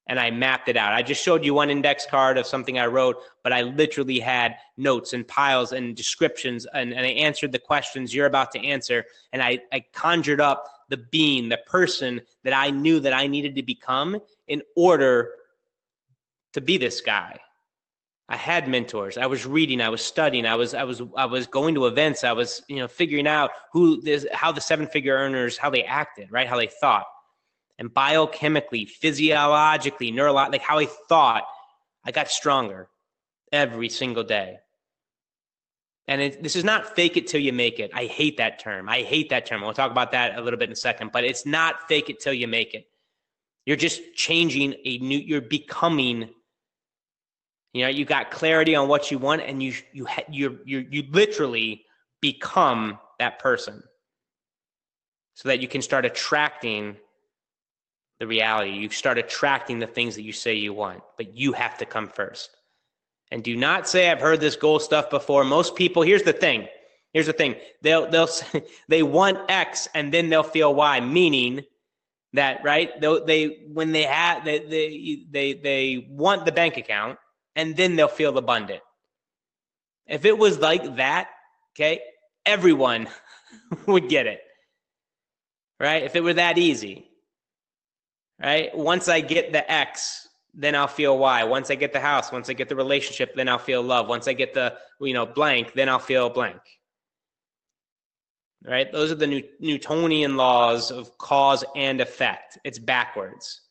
And I mapped it out. I just showed you one index card of something I wrote, but I literally had notes and piles and descriptions, and I answered the questions you're about to answer. And I conjured up the person that I knew that I needed to become in order to be this guy. I had mentors. I was reading. I was studying. I was going to events. I was figuring out how the seven-figure earners, how they acted, right? How they thought. And biochemically, physiologically, like how I thought, I got stronger every single day. And this is not fake it till you make it. I hate that term. We'll talk about that a little bit in a second, but it's not fake it till you make it. You're just changing you're becoming, you got clarity on what you want, and you literally become that person so that you can start attracting the reality. You start attracting the things that you say you want, but you have to come first. And do not say, I've heard this goal stuff before. Most people, here's the thing. They'll say they want X and then they'll feel Y, meaning that, right? They want the bank account and then they'll feel abundant. If it was like that, okay, everyone would get it, right? If it were that easy, right? Once I get the X, then I'll feel Y. Once I get the house, once I get the relationship, then I'll feel love. Once I get the, blank, then I'll feel blank. Right? Those are the Newtonian laws of cause and effect. It's backwards.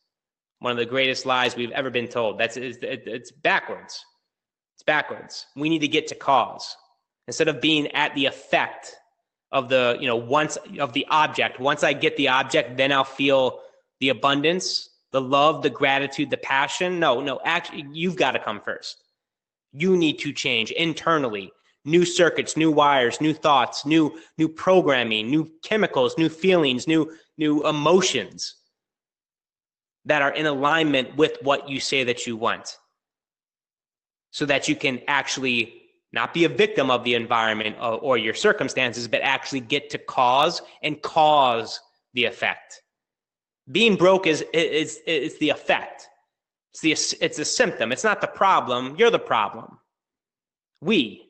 One of the greatest lies we've ever been told. It's backwards. It's backwards. We need to get to cause. Instead of being at the effect of the, once of the object. Once I get the object, then I'll feel the abundance, the love, the gratitude, the passion. No, actually, you've got to come first. You need to change internally. New circuits, new wires, new thoughts, new programming, new chemicals, new feelings, new emotions that are in alignment with what you say that you want. So that you can actually not be a victim of the environment or your circumstances, but actually get to cause and cause the effect. Being broke is the effect. It's a symptom. It's not the problem. You're the problem. We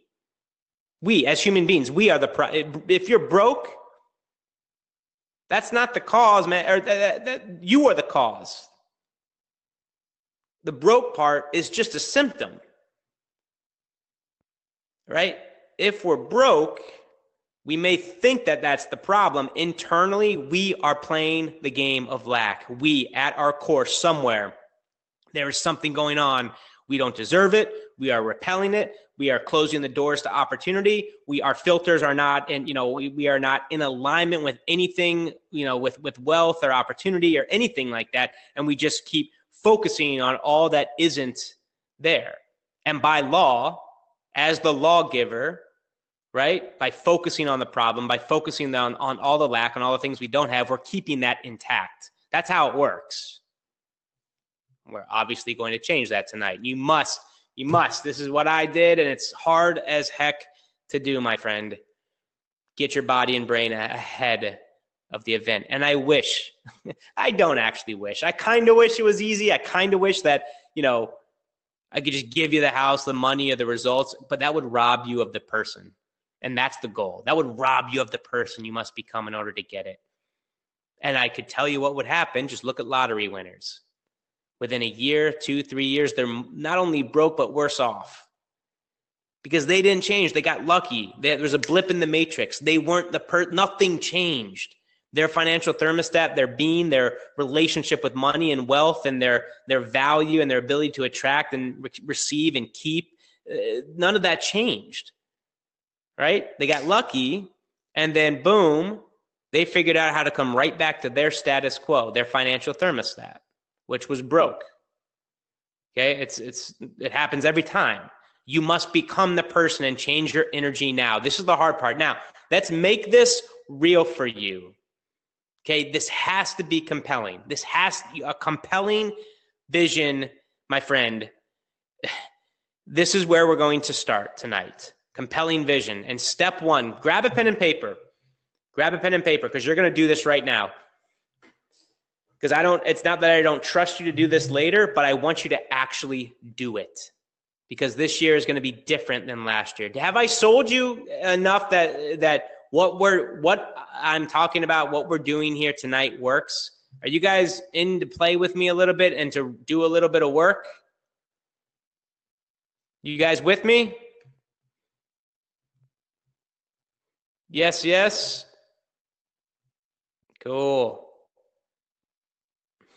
as human beings, we are the problem. If you're broke, that's not the cause, man. Or you are the cause. The broke part is just a symptom, right? If we're broke, we may think that that's the problem. Internally, we are playing the game of lack. We, at our core, somewhere, there is something going on. We don't deserve it. We are repelling it. We are closing the doors to opportunity. Our filters are not, and we are not in alignment with anything, with wealth or opportunity or anything like that. And we just keep focusing on all that isn't there. And by law, as the lawgiver, right? By focusing on the problem, by focusing on all the lack and all the things we don't have, we're keeping that intact. That's how it works. We're obviously going to change that tonight. You must. This is what I did, and it's hard as heck to do, my friend. Get your body and brain ahead of the event. And I wish, I don't actually wish. I kind of wish it was easy. I kind of wish that, I could just give you the house, the money, or the results, but that would rob you of the person. And that's the goal. That would rob you of the person you must become in order to get it. And I could tell you what would happen. Just look at lottery winners. Within a year, 2, 3 years, they're not only broke, but worse off. Because they didn't change. They got lucky. There was a blip in the matrix. They weren't nothing changed. Their financial thermostat, their being, their relationship with money and wealth, and their value and their ability to attract and receive and keep, none of that changed. Right? They got lucky, and then boom, they figured out how to come right back to their status quo, their financial thermostat, which was broke. Okay? It happens every time. You must become the person and change your energy now. This is the hard part. Now, let's make this real for you. Okay? This has to be compelling. This has a compelling vision, my friend. This is where we're going to start tonight. Compelling vision. And step one, grab a pen and paper. Grab a pen and paper because you're going to do this right now. Because it's not that I don't trust you to do this later, but I want you to actually do it. Because this year is going to be different than last year. Have I sold you enough that what I'm talking about, what we're doing here tonight works? Are you guys in to play with me a little bit and to do a little bit of work? You guys with me? Yes, yes. Cool.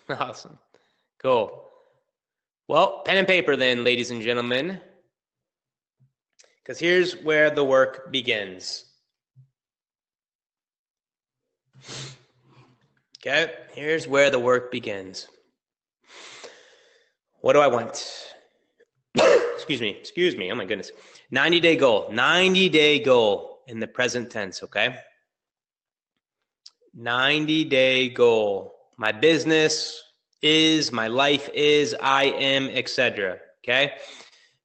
Awesome. Cool. Well, pen and paper then, ladies and gentlemen, because here's where the work begins. Okay, here's where the work begins. What do I want? Excuse me. Oh my goodness. 90-day goal. 90-day goal in the present tense, okay? 90-day goal. My business is, my life is, I am, etc. Okay?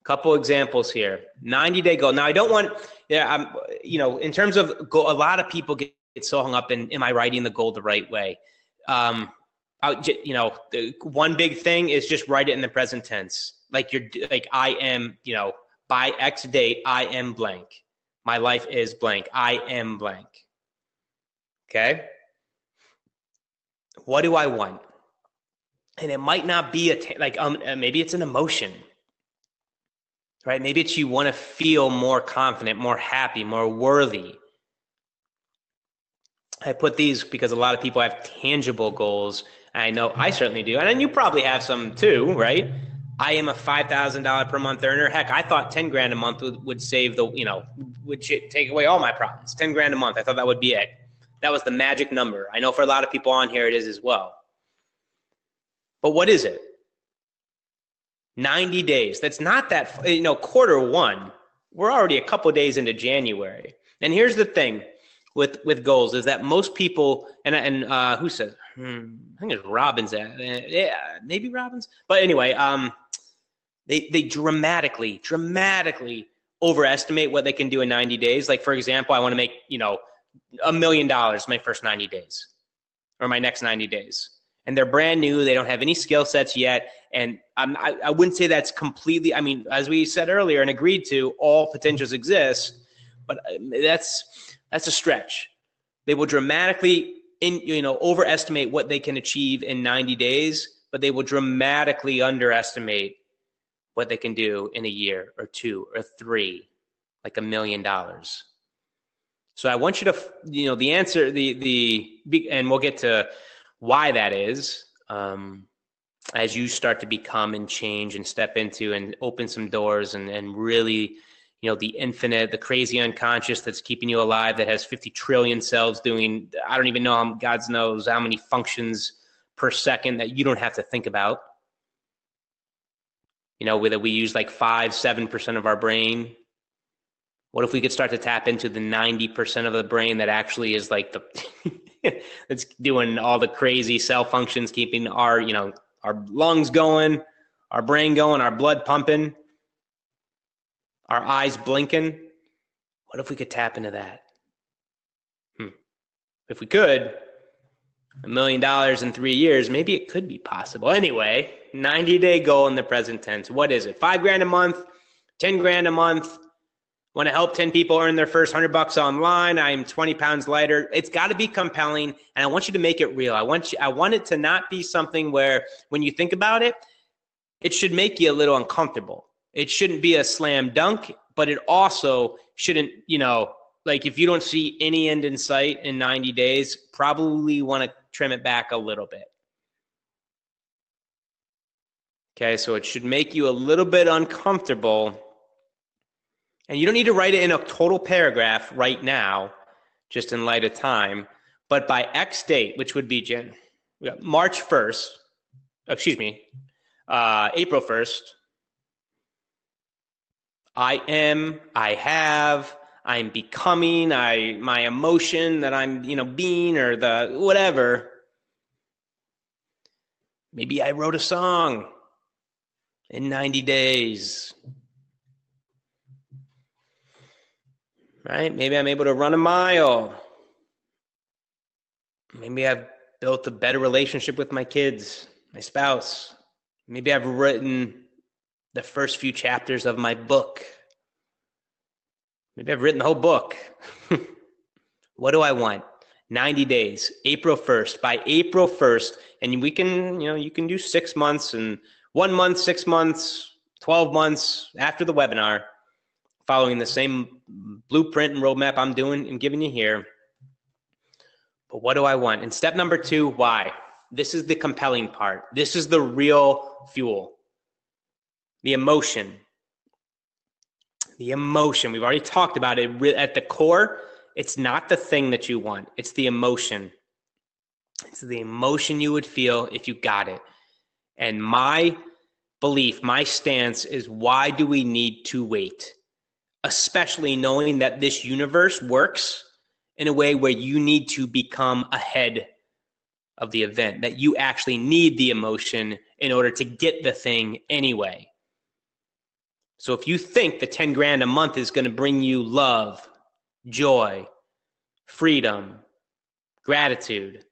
Couple examples here. 90-day goal. Now I don't want, in terms of goal, a lot of people get so hung up in, am I writing the goal the right way? The one big thing is just write it in the present tense. I am, by X date, I am blank. My life is blank. I am blank. Okay? What do I want? And it might not be maybe it's an emotion, right? Maybe it's you want to feel more confident, more happy, more worthy. I put these because a lot of people have tangible goals. And I know I certainly do. And then you probably have some too, right? I am a $5,000 per month earner. Heck, I thought 10 grand a month would save would take away all my problems. 10 grand a month. I thought that would be it. That was the magic number. I know for a lot of people on here it is as well. But what is it? 90 days. That's not that, quarter one. We're already a couple days into January. And here's the thing with goals is that most people, and who says, I think it's Robbins. Yeah, maybe Robbins. But anyway, they dramatically overestimate what they can do in 90 days. Like, for example, I want to make, $1 million my first 90 days or my next 90 days. And they're brand new. They don't have any skill sets yet. And I wouldn't say that's completely, as we said earlier and agreed to, all potentials exist, but that's a stretch. They will dramatically overestimate what they can achieve in 90 days, but they will dramatically underestimate what they can do in a year or two or three, like $1 million. So I want you to, the answer, and we'll get to why that is as you start to become and change and step into and open some doors and really, the infinite, the crazy unconscious that's keeping you alive, that has 50 trillion cells doing, I don't even know, God knows how many functions per second that you don't have to think about. Whether we use like 5-7% of our brain. What if we could start to tap into the 90% of the brain that actually is like that's doing all the crazy cell functions, keeping our lungs going, our brain going, our blood pumping, our eyes blinking? What if we could tap into that? If we could, $1 million in 3 years, maybe it could be possible. Anyway, 90-day goal in the present tense. What is it? 5 grand a month, 10 grand a month. Want to help 10 people earn their first $100 online. I'm 20 pounds lighter. It's got to be compelling, and I want you to make it real. I want it to not be something where when you think about it, it should make you a little uncomfortable. It shouldn't be a slam dunk, but it also shouldn't, if you don't see any end in sight in 90 days, probably want to trim it back a little bit. Okay, so it should make you a little bit uncomfortable. And you don't need to write it in a total paragraph right now, just in light of time. But by X date, which would be March 1st, April 1st, I am, I have, I'm becoming, my emotion that I'm, being, or the whatever. Maybe I wrote a song in 90 days. Right? Maybe I'm able to run a mile. Maybe I've built a better relationship with my kids, my spouse. Maybe I've written the first few chapters of my book. Maybe I've written the whole book. What do I want? 90 days, April 1st. By April 1st, and we can, you can do 6 months and 1 month, 6 months, 12 months after the webinar, following the same blueprint and roadmap I'm doing and giving you here. But what do I want? And step number 2, why? This is the compelling part. This is the real fuel. The emotion. The emotion. We've already talked about it. At the core, it's not the thing that you want. It's the emotion. It's the emotion you would feel if you got it. And my belief, my stance is, why do we need to wait? Especially knowing that this universe works in a way where you need to become ahead of the event, that you actually need the emotion in order to get the thing anyway. So if you think the 10 grand a month is going to bring you love, joy, freedom, gratitude,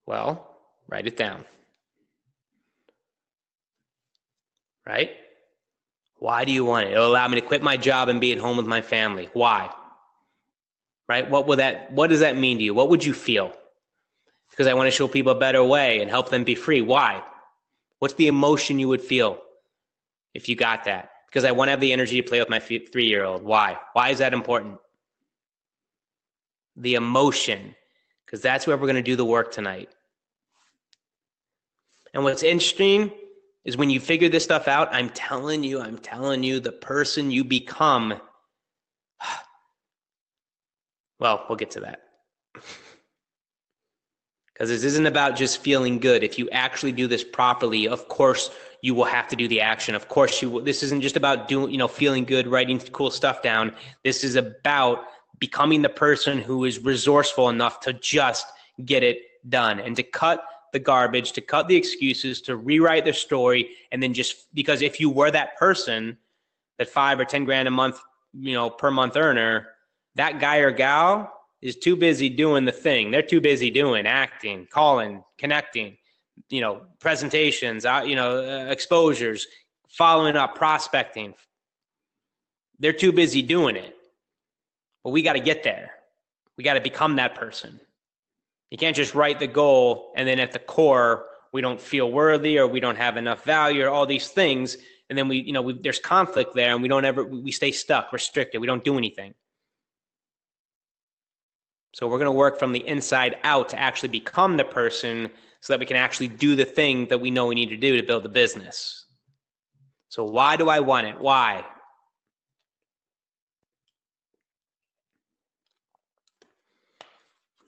well, write it down. Right? Why do you want it? It'll allow me to quit my job and be at home with my family. Why? Right? What does that mean to you? What would you feel? Because I want to show people a better way and help them be free. Why? What's the emotion you would feel if you got that? Because I want to have the energy to play with my 3-year-old. Why? Why is that important? The emotion, because that's where we're going to do the work tonight. And what's interesting is when you figure this stuff out, I'm telling you, the person you become, well, we'll get to that. Because this isn't about just feeling good. If you actually do this properly, of course, you will have to do the action. Of course, you will. This isn't just about feeling good, writing cool stuff down. This is about becoming the person who is resourceful enough to just get it done and to cut the garbage, to cut the excuses, to rewrite the story. And then just because if you were that person, that 5 or 10 grand a month, per month earner, that guy or gal is too busy doing the thing. They're too busy doing acting, calling, connecting, presentations, exposures, following up, prospecting. They're too busy doing it. But we got to get there. We got to become that person. You can't just write the goal and then at the core, we don't feel worthy or we don't have enough value or all these things. And then there's conflict there and we stay stuck, restricted. We don't do anything. So we're going to work from the inside out to actually become the person so that we can actually do the thing that we know we need to do to build the business. So why do I want it? Why?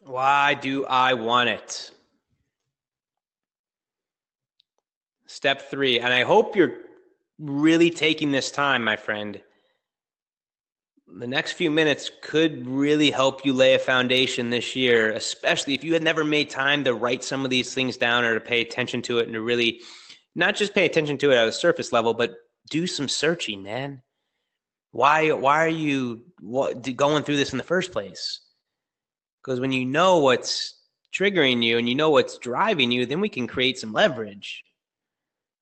Why do I want it? Step 3, and I hope you're really taking this time, my friend. The next few minutes could really help you lay a foundation this year, especially if you had never made time to write some of these things down or to pay attention to it and to really not just pay attention to it at a surface level, but do some searching, man. Why are you going through this in the first place? Because when you know what's triggering you and you know what's driving you, then we can create some leverage.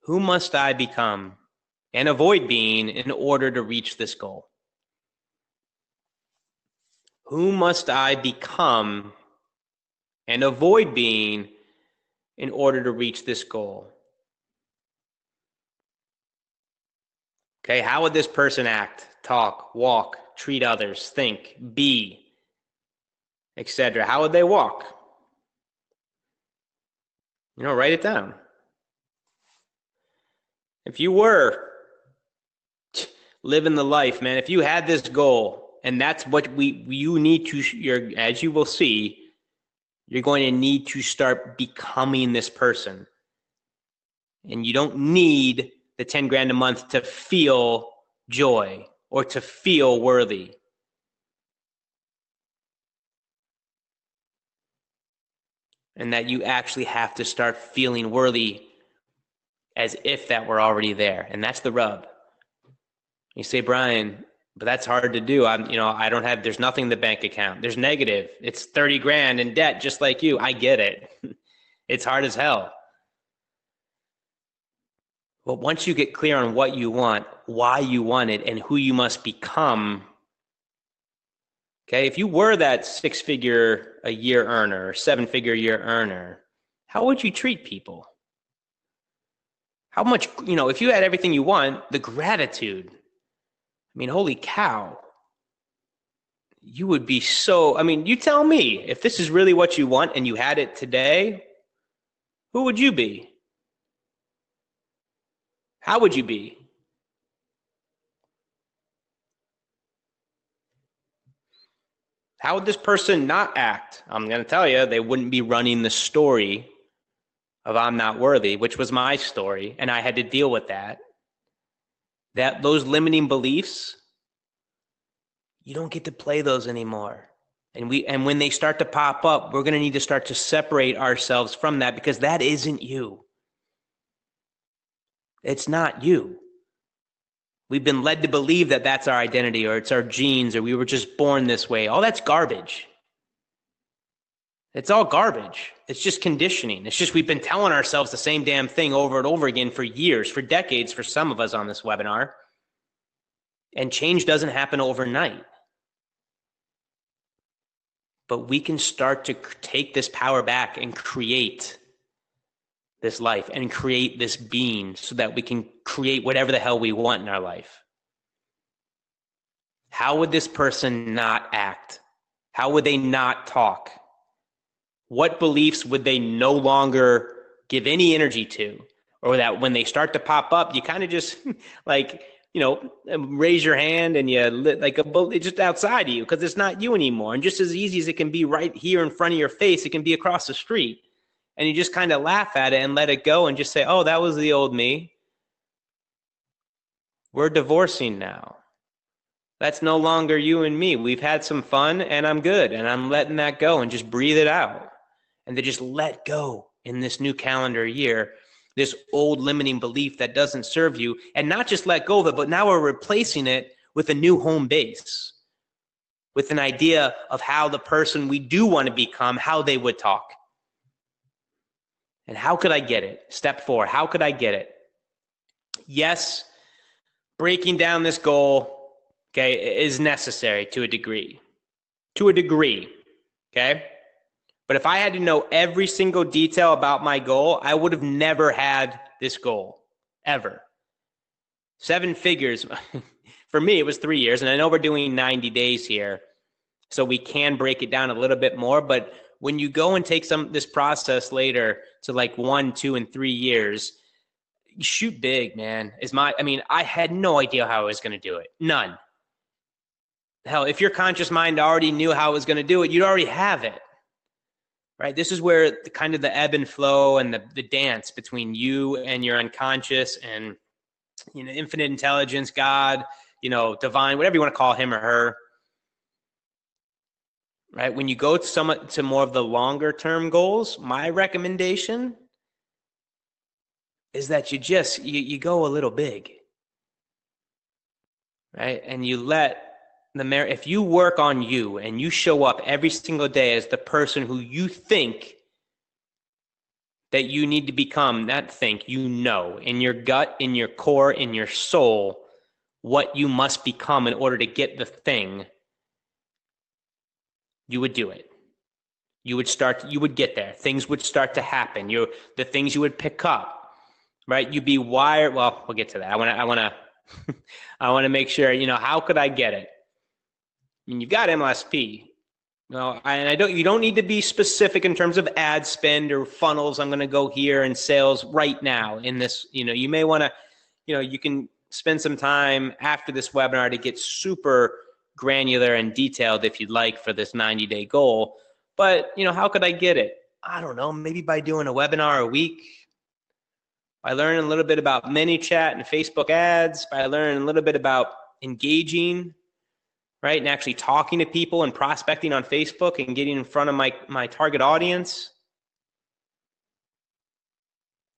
Who must I become and avoid being in order to reach this goal? Who must I become and avoid being in order to reach this goal? Okay, how would this person act, talk, walk, treat others, think, be, etc.? How would they walk? Write it down. If you were living the life, man, if you had this goal, and that's what you need to, as you will see, you're going to need to start becoming this person. And you don't need the 10 grand a month to feel joy or to feel worthy. And that you actually have to start feeling worthy as if that were already there. And that's the rub. You say, Brian, but that's hard to do. There's nothing in the bank account. There's negative. It's 30 grand in debt, just like you. I get it. It's hard as hell. But once you get clear on what you want, why you want it, and who you must become, okay, if you were that 6-figure a year earner or 7-figure a year earner, how would you treat people? How much, if you had everything you want, the gratitude, holy cow, you would be so, you tell me, if this is really what you want and you had it today, who would you be? How would you be? How would this person not act? I'm going to tell you, they wouldn't be running the story of I'm not worthy, which was my story, and I had to deal with that. Those limiting beliefs, you don't get to play those anymore. And when they start to pop up, we're going to need to start to separate ourselves from that, because that isn't you. It's not you. We've been led to believe that that's our identity, or it's our genes, or we were just born this way. All that's garbage. It's all garbage. It's just conditioning. It's just we've been telling ourselves the same damn thing over and over again for years, for decades, for some of us on this webinar. And change doesn't happen overnight. But we can start to take this power back and create this life and create this being so that we can create whatever the hell we want in our life. How would this person not act? How would they not talk? What beliefs would they no longer give any energy to? Or that when they start to pop up, you kind of just like, raise your hand and you like a bullet just outside of you, because it's not you anymore. And just as easy as it can be right here in front of your face, it can be across the street. And you just kind of laugh at it and let it go and just say, oh, that was the old me. We're divorcing now. That's no longer you and me. We've had some fun and I'm good. And I'm letting that go and just breathe it out. And to just let go in this new calendar year, this old limiting belief that doesn't serve you, and not just let go of it, but now we're replacing it with a new home base, with an idea of how the person we do want to become, how they would talk. And how could I get it? Step 4, how could I get it? Yes, breaking down this goal, okay, is necessary to a degree. Okay? But if I had to know every single detail about my goal, I would have never had this goal, ever. 7 figures, for me, it was 3 years, and I know we're doing 90 days here, so we can break it down a little bit more, but when you go and take this process later to like 1, 2, and 3 years, you shoot big, man. I had no idea how I was going to do it. None. Hell, if your conscious mind already knew how it was going to do it, you'd already have it. Right? This is where kind of the ebb and flow and the dance between you and your unconscious and, infinite intelligence, God, divine, whatever you want to call him or her. Right? When you go to more of the longer term goals, my recommendation is that you go a little big. Right? And you let if you work on you and you show up every single day as the person who you think that you need to become, in your gut, in your core, in your soul, what you must become in order to get the thing, you would do it. You would get there. Things would start to happen. The things you would pick up, right? You'd be wired. Well, we'll get to that. I want to make sure, how could I get it? You've got MLSP. You don't need to be specific in terms of ad spend or funnels. I'm going to go here in sales right now in this, you may want to, you can spend some time after this webinar to get super granular and detailed if you'd like for this 90-day goal. But, how could I get it? I don't know, maybe by doing a webinar a week, by learning a little bit about ManyChat and Facebook ads, by learning a little bit about engaging, right? And actually talking to people and prospecting on Facebook and getting in front of my target audience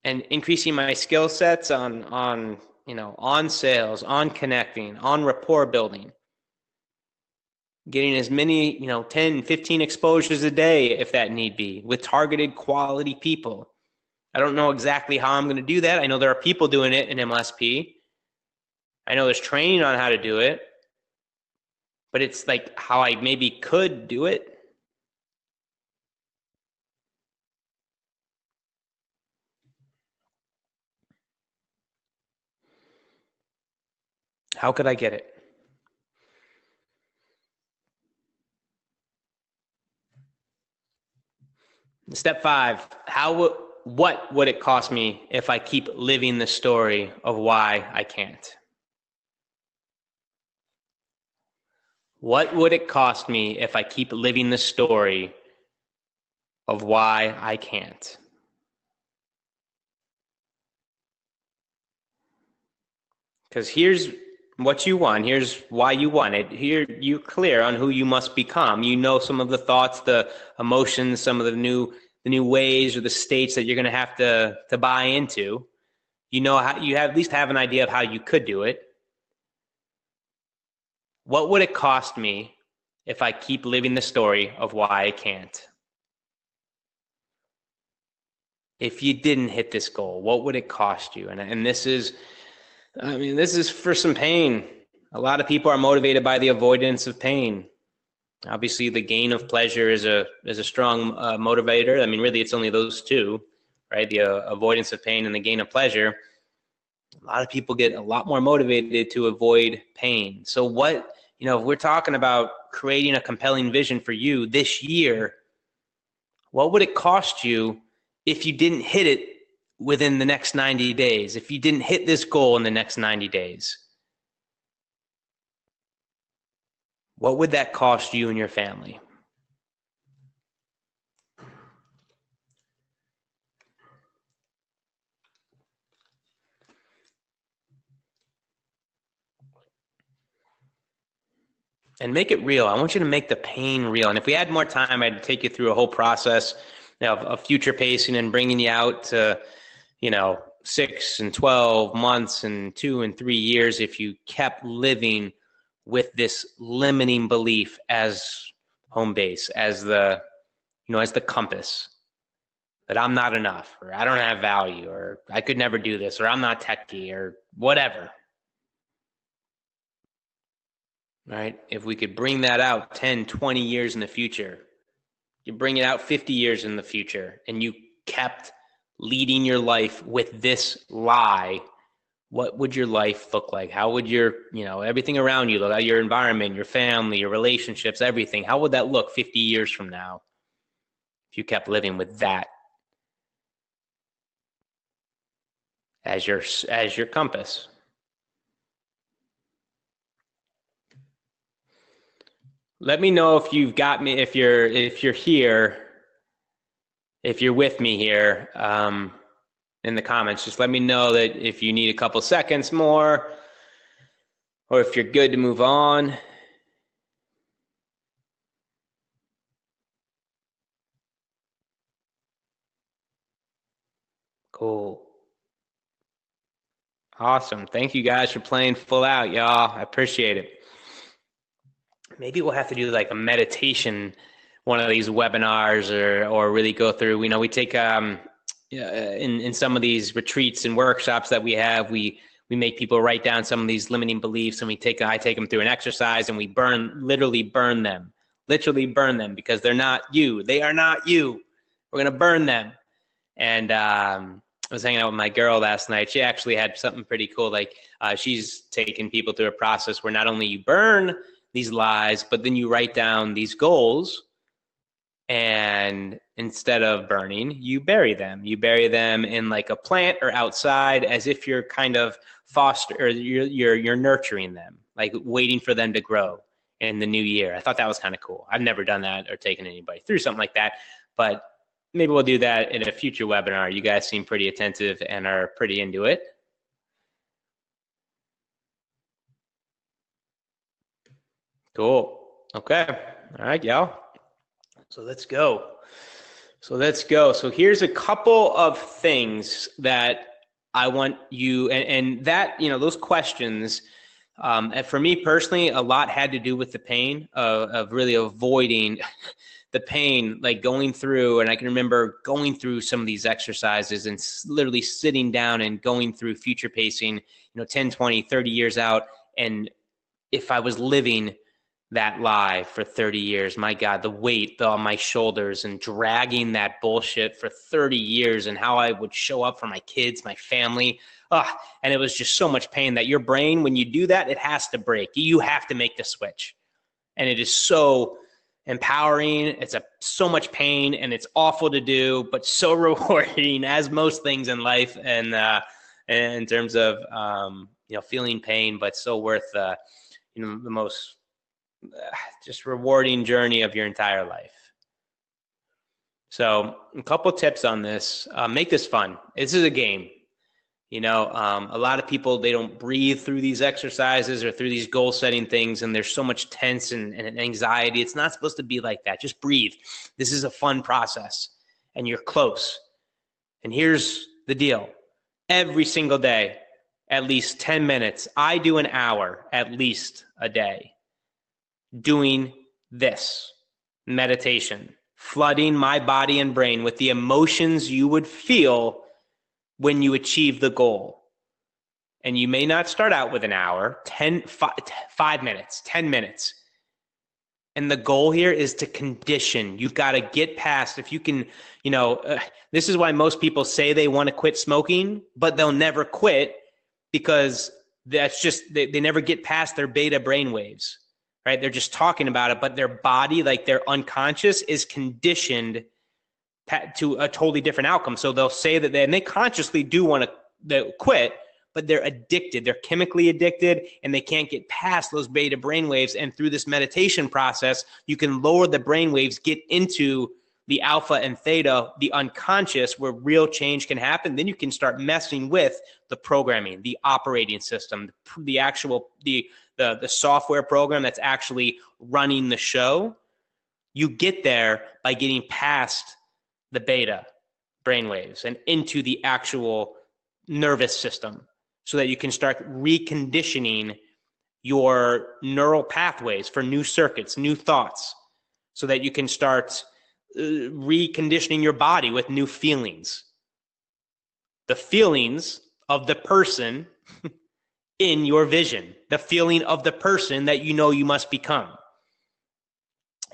and increasing my skill sets on sales, on connecting, on rapport building, getting as many, 10, 15 exposures a day if that need be with targeted quality people. I don't know exactly how I'm going to do that. I know there are people doing it in MLSP. I know there's training on how to do it. But it's like how I maybe could do it. How could I get it? Step 5, how what would it cost me if I keep living the story of why I can't? What would it cost me if I keep living the story of why I can't? Because here's what you want. Here's why you want it. Here, you're clear on who you must become. You know some of the thoughts, the emotions, some of the new ways or the states that you're going to have to buy into. You know how you at least have an idea of how you could do it. What would it cost me if I keep living the story of why I can't? If you didn't hit this goal, what would it cost you? And this is, I mean, this is for some pain. A lot of people are motivated by the avoidance of pain. Obviously, the gain of pleasure is a strong motivator. I mean, really, it's only those two, right? The avoidance of pain and the gain of pleasure. A lot of people get a lot more motivated to avoid pain. So what, if we're talking about creating a compelling vision for you this year, what would it cost you if you didn't hit it within the next 90 days, if you didn't hit this goal in the next 90 days? What would that cost you and your family? And make it real. I want you to make the pain real. And if we had more time, I'd take you through a whole process of future pacing and bringing you out to, 6 and 12 months and 2 and 3 years if you kept living with this limiting belief as home base, as the compass, that I'm not enough, or I don't have value, or I could never do this, or I'm not techie, or whatever. Right? If we could bring that out 10, 20 years in the future, you bring it out 50 years in the future, and you kept leading your life with this lie, what would your life look like? How would your, everything around you look, your environment, your family, your relationships, everything? How would that look 50 years from now if you kept living with that as your compass? Let me know if you've got me, if you're here, if you're with me here in the comments. Just let me know that if you need a couple seconds more, or if you're good to move on. Cool. Awesome. Thank you guys for playing full out, y'all. I appreciate it. Maybe we'll have to do like a meditation, one of these webinars, or really go through, we take in some of these retreats and workshops that we have, we make people write down some of these limiting beliefs, and I take them through an exercise, and we literally burn them because they're not you. They are not you. We're going to burn them. And I was hanging out with my girl last night. She actually had something pretty cool. Like she's taken people through a process where not only you burn these lies, but then you write down these goals, and instead of burning, you bury them. You bury them in like a plant or outside, as if you're kind of you're nurturing them, like waiting for them to grow in the new year. I thought that was kind of cool. I've never done that or taken anybody through something like that, but maybe we'll do that in a future webinar. You guys seem pretty attentive and are pretty into it. Cool. Okay. All right, y'all. So let's go. So here's a couple of things that I want you, and that, those questions, and for me personally, a lot had to do with the pain of really avoiding the pain, like going through, and I can remember going through some of these exercises and literally sitting down and going through future pacing, 10, 20, 30 years out. And if I was living that lie for 30 years, my God, the weight on my shoulders and dragging that bullshit for 30 years, and how I would show up for my kids, my family. And it was just so much pain that your brain, when you do that, it has to break. You have to make the switch. And it is so empowering. It's so much pain and it's awful to do, but so rewarding, as most things in life. And in terms of feeling pain, but so worth the most just rewarding journey of your entire life. So a couple tips on this. Make this fun. This is a game. A lot of people, they don't breathe through these exercises or through these goal setting things, and there's so much tense and anxiety. It's not supposed to be like that. Just breathe. This is a fun process, and you're close. And here's the deal. Every single day, at least 10 minutes, I do an hour at least a day doing this meditation, flooding my body and brain with the emotions you would feel when you achieve the goal. And you may not start out with an hour, 5 minutes, 10 minutes. And the goal here is to condition. You've got to get past, if you can, this is why most people say they want to quit smoking, but they'll never quit, because that's just, they never get past their beta brainwaves, right? They're just talking about it, but their body, like their unconscious, is conditioned to a totally different outcome. So they'll say that they consciously do want to quit, but they're addicted. They're chemically addicted, and they can't get past those beta brainwaves. And through this meditation process, you can lower the brainwaves, get into the alpha and theta, the unconscious, where real change can happen. Then you can start messing with the programming, the operating system, the actual, the software program that's actually running the show. You get there by getting past the beta brainwaves and into the actual nervous system, so that you can start reconditioning your neural pathways for new circuits, new thoughts, so that you can start reconditioning your body with new feelings. The feelings of the person in your vision, the feeling of the person that you know you must become.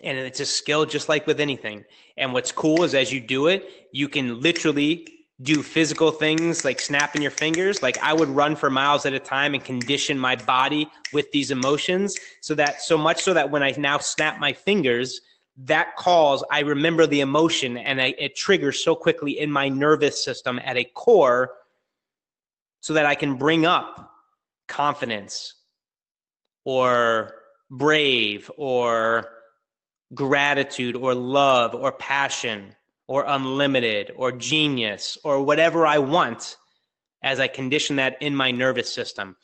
And it's a skill just like with anything. And what's cool is as you do it, you can literally do physical things like snapping your fingers. Like I would run for miles at a time and condition my body with these emotions, so much so that when I now snap my fingers, I remember the emotion, and it triggers so quickly in my nervous system at a core, so that I can bring up confidence or brave or gratitude or love or passion or unlimited or genius or whatever I want, as I condition that in my nervous system.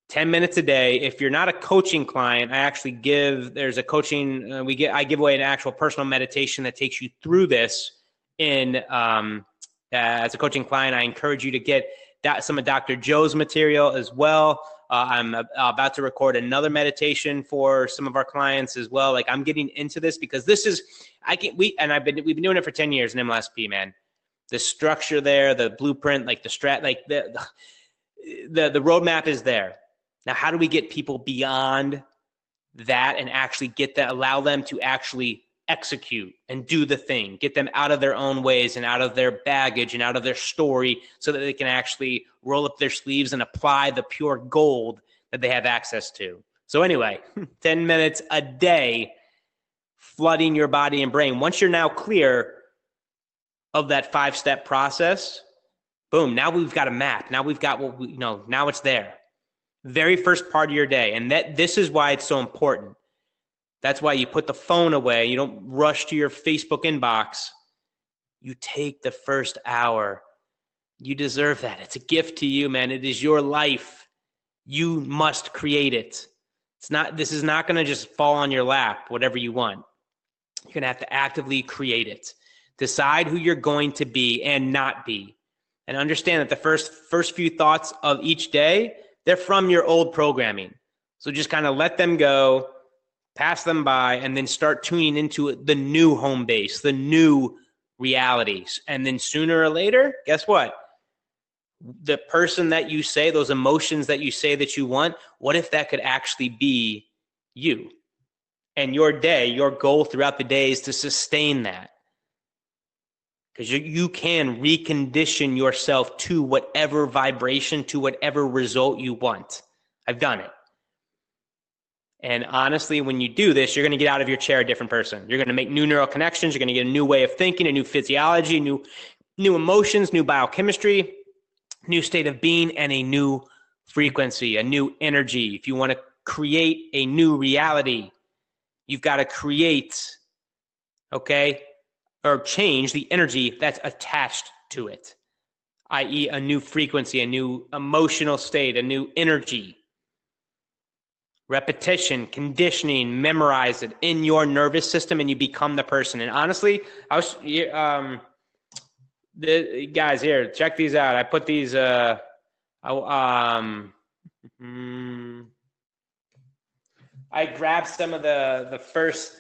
10 minutes a day. If you're not a coaching client, I actually I give away an actual personal meditation that takes you through this as a coaching client. I encourage you to get some of Dr. Joe's material as well. I'm about to record another meditation for some of our clients as well. Like, I'm getting into this because we've been doing it for 10 years in MLSP, man. The structure there, the blueprint, like the roadmap is there. Now, how do we get people beyond that and actually allow them to actually execute and do the thing, get them out of their own ways and out of their baggage and out of their story, so that they can actually roll up their sleeves and apply the pure gold that they have access to? So anyway, 10 minutes a day, flooding your body and brain. Once you're now clear of that 5-step process, boom, now we've got a map. Now we've got what we know. Now it's there. Very first part of your day. And this is why it's so important. That's why you put the phone away. You don't rush to your Facebook inbox. You take the first hour. You deserve that. It's a gift to you, man. It is your life. You must create it. This is not going to just fall on your lap, whatever you want. You're going to have to actively create it. Decide who you're going to be and not be. And understand that the first few thoughts of each day, they're from your old programming. So just kind of let them go, pass them by, and then start tuning into the new home base, the new realities. And then sooner or later, guess what? The person that you say, those emotions that you say that you want, what if that could actually be you? And your day, your goal throughout the day is to sustain that. Because you can recondition yourself to whatever vibration, to whatever result you want. I've done it. And honestly, when you do this, you're going to get out of your chair a different person. You're going to make new neural connections. You're going to get a new way of thinking, a new physiology, new emotions, new biochemistry, new state of being, and a new frequency, a new energy. If you want to create a new reality, you've got to create, okay, or change the energy that's attached to it, i.e. a new frequency, a new emotional state, a new energy. Repetition, conditioning, memorize it in your nervous system, and you become the person. And honestly, the guys here, check these out. I put these. I grabbed some of the first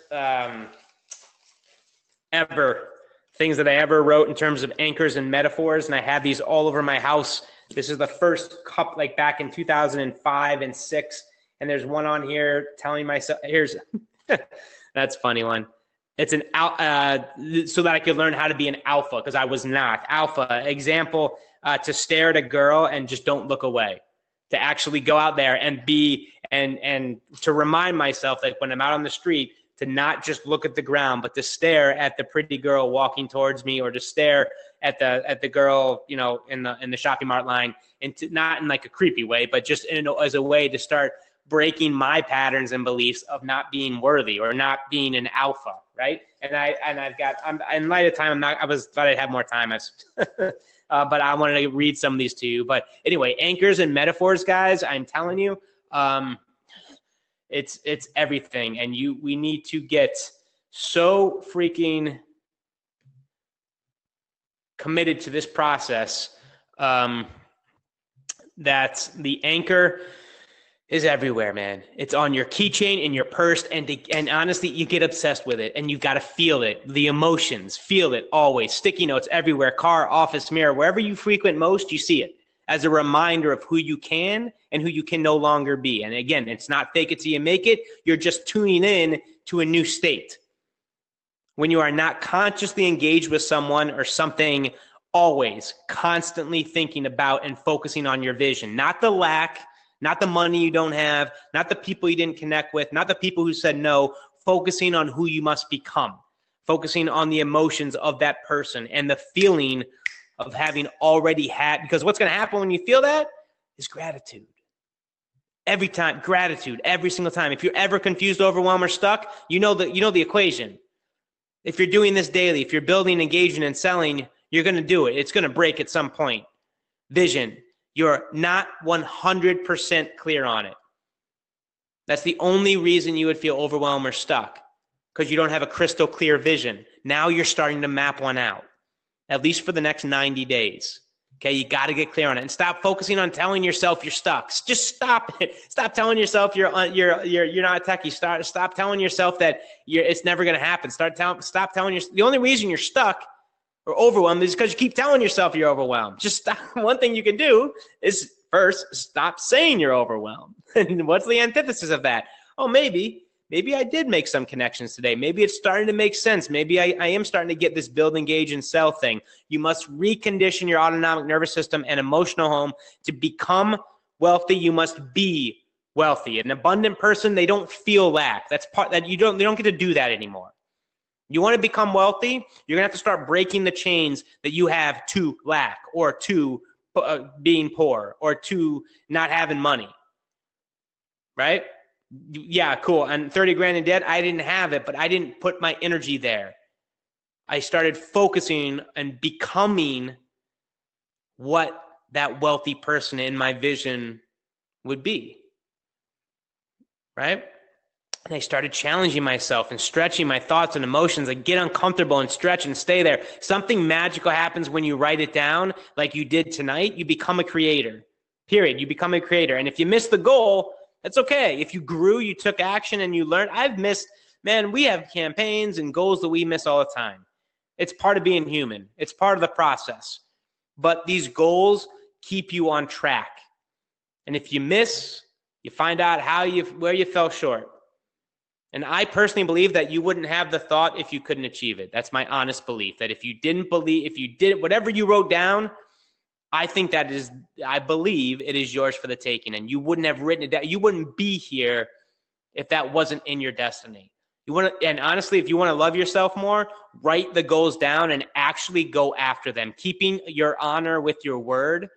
ever things that I ever wrote in terms of anchors and metaphors, and I have these all over my house. This is the first cup, like back in 2005 and 6. And there's one on here telling myself, here's, that's a funny one. It's an so that I could learn how to be an alpha, because I was not. Alpha, example, to stare at a girl and just don't look away. To actually go out there and be, and to remind myself that when I'm out on the street, to not just look at the ground, but to stare at the pretty girl walking towards me, or to stare at the girl, you know, in the shopping mart line, and to, not in like a creepy way, but just as a way to start breaking my patterns and beliefs of not being worthy or not being an alpha, right? And I've got, in light of time, I thought I'd have more time, but I wanted to read some of these to you. But anyway, anchors and metaphors, guys, I'm telling you, it's everything, and we need to get so freaking committed to this process that the anchor is everywhere, man. It's on your keychain, in your purse, and honestly, you get obsessed with it, and you've got to feel it. The emotions, feel it always. Sticky notes everywhere, car, office, mirror, wherever you frequent most, you see it as a reminder of who you can and who you can no longer be. And again, it's not fake it till you make it. You're just tuning in to a new state. When you are not consciously engaged with someone or something, always constantly thinking about and focusing on your vision, not the lack, not the money you don't have, not the people you didn't connect with, not the people who said no, focusing on who you must become, focusing on the emotions of that person and the feeling of having already had, because what's going to happen when you feel that is gratitude. Every time, gratitude, every single time. If you're ever confused, overwhelmed, or stuck, you know the equation. If you're doing this daily, if you're building, engaging, and selling, you're going to do it. It's going to break at some point. Vision. You're not 100% clear on it. That's the only reason you would feel overwhelmed or stuck, because you don't have a crystal clear vision. Now you're starting to map one out, at least for the next 90 days. Okay, you got to get clear on it and stop focusing on telling yourself you're stuck. Just stop it. Stop telling yourself you're not a techie. Stop telling yourself that it's never going to happen. Stop telling yourself. The only reason you're stuck or overwhelmed is because you keep telling yourself you're overwhelmed. Just stop. One thing you can do is first stop saying you're overwhelmed. And what's the antithesis of that? Oh, maybe I did make some connections today. Maybe it's starting to make sense. Maybe I am starting to get this build, engage, and sell thing. You must recondition your autonomic nervous system and emotional home to become wealthy. You must be wealthy. An abundant person, they don't feel lack. That's part that they don't get to do that anymore. You want to become wealthy, you're going to have to start breaking the chains that you have to lack, or to being poor, or to not having money. Right? Yeah, cool. And 30 grand in debt, I didn't have it, but I didn't put my energy there. I started focusing and becoming what that wealthy person in my vision would be. Right? And I started challenging myself and stretching my thoughts and emotions. I get uncomfortable and stretch and stay there. Something magical happens when you write it down like you did tonight. You become a creator, period. You become a creator. And if you miss the goal, that's okay. If you grew, you took action, and you learned. We have campaigns and goals that we miss all the time. It's part of being human. It's part of the process. But these goals keep you on track. And if you miss, you find out where you fell short. And I personally believe that you wouldn't have the thought if you couldn't achieve it. That's my honest belief, that if you did whatever you wrote down, I believe it is yours for the taking, and you wouldn't have written it down. You wouldn't be here if that wasn't in your destiny. And honestly, if you want to love yourself more, write the goals down and actually go after them. Keeping your honor with your word,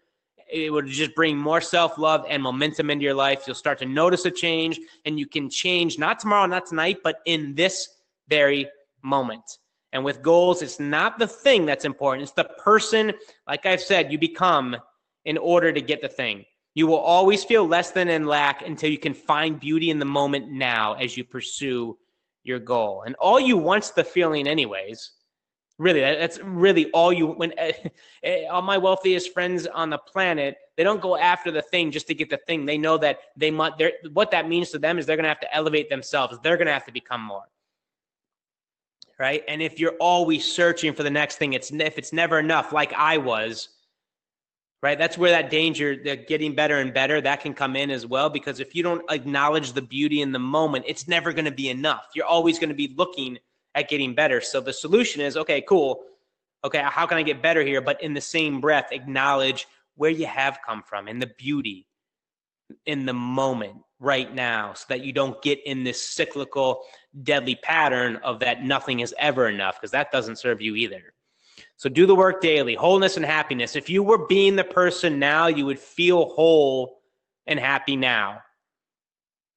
it would just bring more self-love and momentum into your life. You'll start to notice a change, and you can change not tomorrow, not tonight, but in this very moment. And with goals, it's not the thing that's important. It's the person, like I've said, you become in order to get the thing. You will always feel less than and lack until you can find beauty in the moment now as you pursue your goal. And all you want's the feeling anyways. Really, that's really all you, when all my wealthiest friends on the planet, they don't go after the thing just to get the thing. They know that what that means to them is they're going to have to elevate themselves. They're going to have to become more. Right? And if you're always searching for the next thing, if it's never enough, like I was, right? That's where that danger, the getting better and better, that can come in as well. Because if you don't acknowledge the beauty in the moment, it's never going to be enough. You're always going to be looking at getting better. So the solution is, okay, cool. Okay, how can I get better here? But in the same breath, acknowledge where you have come from and the beauty in the moment right now, so that you don't get in this cyclical, deadly pattern of that nothing is ever enough, because that doesn't serve you either. So do the work daily, wholeness and happiness. If you were being the person now, you would feel whole and happy now.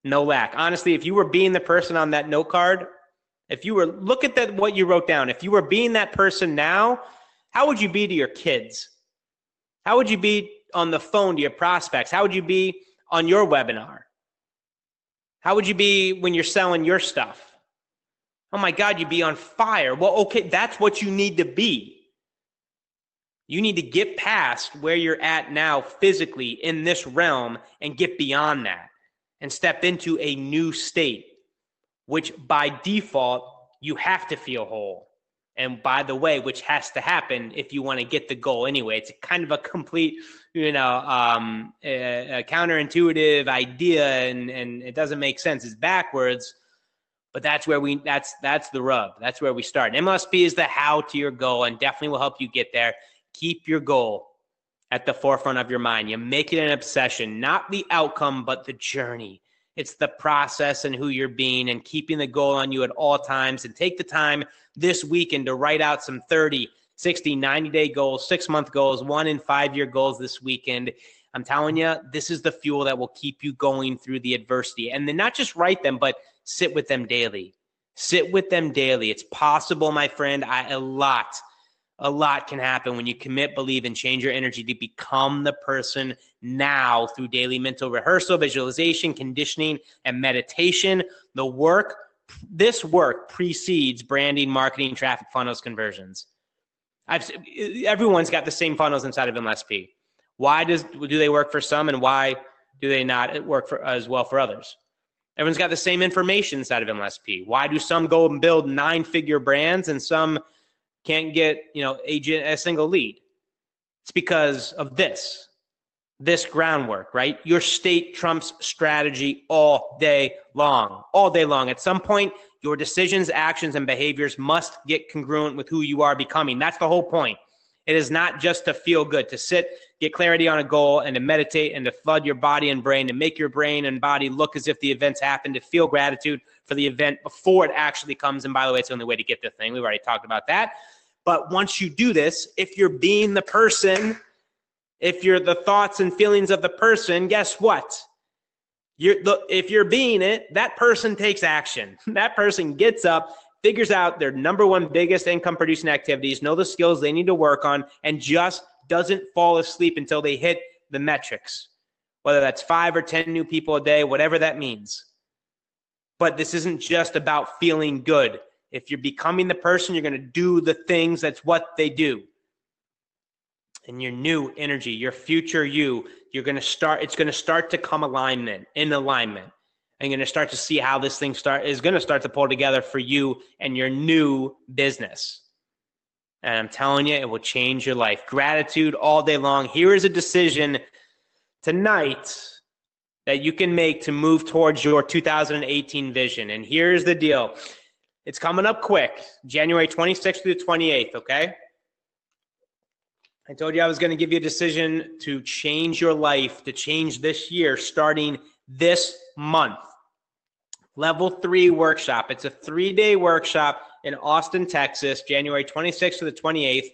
No lack. Honestly, if you were being the person on that note card, if you were, look at that, what you wrote down. If you were being that person now, how would you be to your kids? How would you be on the phone to your prospects? How would you be on your webinar? How would you be when you're selling your stuff? Oh my God, you'd be on fire. Well, okay, that's what you need to be. You need to get past where you're at now physically in this realm and get beyond that and step into a new state, which by default, you have to feel whole. And by the way, which has to happen if you want to get the goal anyway. It's kind of a complete, a counterintuitive idea, and it doesn't make sense. It's backwards, but that's where that's the rub. That's where we start. MLSP is the how to your goal, and definitely will help you get there. Keep your goal at the forefront of your mind. You make it an obsession, not the outcome, but the journey. It's the process and who you're being, and keeping the goal on you at all times. And take the time this weekend to write out some 30, 60, 90-day goals, 6-month goals, 1 and 5-year goals this weekend. I'm telling you, this is the fuel that will keep you going through the adversity. And then not just write them, but sit with them daily. Sit with them daily. It's possible, my friend. A lot can happen when you commit, believe, and change your energy to become the person now through daily mental rehearsal, visualization, conditioning, and meditation. This work precedes branding, marketing, traffic funnels, conversions. Everyone's got the same funnels inside of MLSP. Why do they work for some, and why do they not work as well for others? Everyone's got the same information inside of MLSP. Why do some go and build 9-figure brands and some can't get, a single lead? It's because of this groundwork, right? Your state trumps strategy all day long. At some point, your decisions, actions, and behaviors must get congruent with who you are becoming. That's the whole point. It is not just to feel good, to sit, get clarity on a goal, and to meditate, and to flood your body and brain, to make your brain and body look as if the events happened, to feel gratitude for the event before it actually comes. And by the way, it's the only way to get the thing. We've already talked about that. But once you do this, if you're being the person, if you're the thoughts and feelings of the person, guess what? If you're being it, that person takes action. That person gets up, figures out their number one biggest income producing activities, know the skills they need to work on, and just doesn't fall asleep until they hit the metrics, whether that's 5 or 10 new people a day, whatever that means. But this isn't just about feeling good. If you're becoming the person, you're going to do the things. That's what they do. And your new energy, your future it's going to start to come in alignment. And you're going to start to see how this thing is going to start to pull together for you and your new business. And I'm telling you, it will change your life. Gratitude all day long. Here is a decision tonight that you can make to move towards your 2018 vision. And here's the deal. It's coming up quick, January 26th through the 28th, okay? I told you I was going to give you a decision to change your life, to change this year, starting this month. Level 3 workshop. It's a 3-day workshop in Austin, Texas, January 26th to the 28th.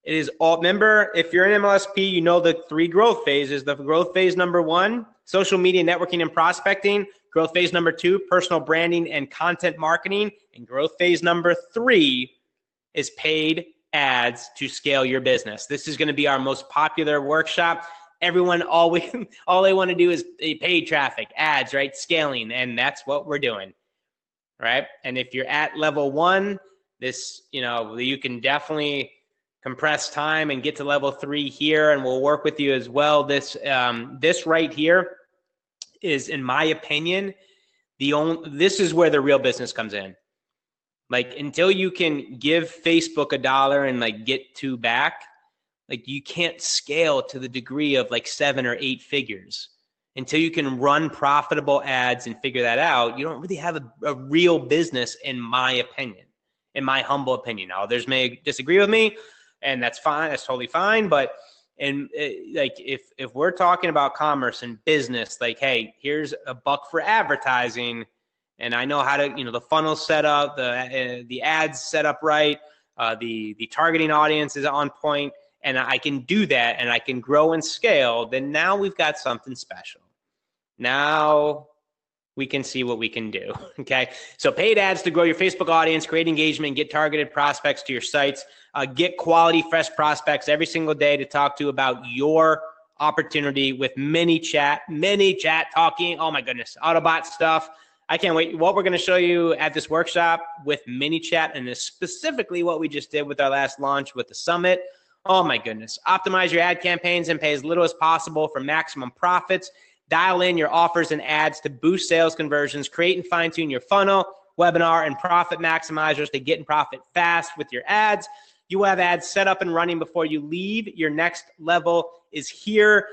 It is all, remember, if you're in MLSP, you know the 3 growth phases. The growth phase number 1, social media networking and prospecting. Growth phase number 2, personal branding and content marketing. And growth phase number 3 is paid ads to scale your business. This is going to be our most popular workshop. Everyone, all they want to do is paid traffic, ads, right? Scaling, and that's what we're doing, right? And if you're at level 1, this, you can definitely compress time and get to level 3 here, and we'll work with you as well. This right here is, in my opinion, this is where the real business comes in. Like, until you can give Facebook $1 and like get 2 back, like, you can't scale to the degree of like 7 or 8 figures. Until you can run profitable ads and figure that out, you don't really have a real business, in my opinion, in my humble opinion. Now, others may disagree with me, and that's fine. That's totally fine. But like, if we're talking about commerce and business, like, hey, here's $1 for advertising, and I know how to, the funnel set up, the ads set up right, the targeting audience is on point, and I can do that, and I can grow and scale, then now we've got something special. Now we can see what we can do, okay? So paid ads to grow your Facebook audience, create engagement, get targeted prospects to your sites, get quality, fresh prospects every single day to talk to about your opportunity with ManyChat talking. Oh my goodness, Autobot stuff. I can't wait. What we're going to show you at this workshop with ManyChat, and is specifically what we just did with our last launch with the summit. Oh my goodness. Optimize your ad campaigns and pay as little as possible for maximum profits. Dial in your offers and ads to boost sales conversions. Create and fine-tune your funnel, webinar, and profit maximizers to get and profit fast with your ads. You will have ads set up and running before you leave. Your next level is here.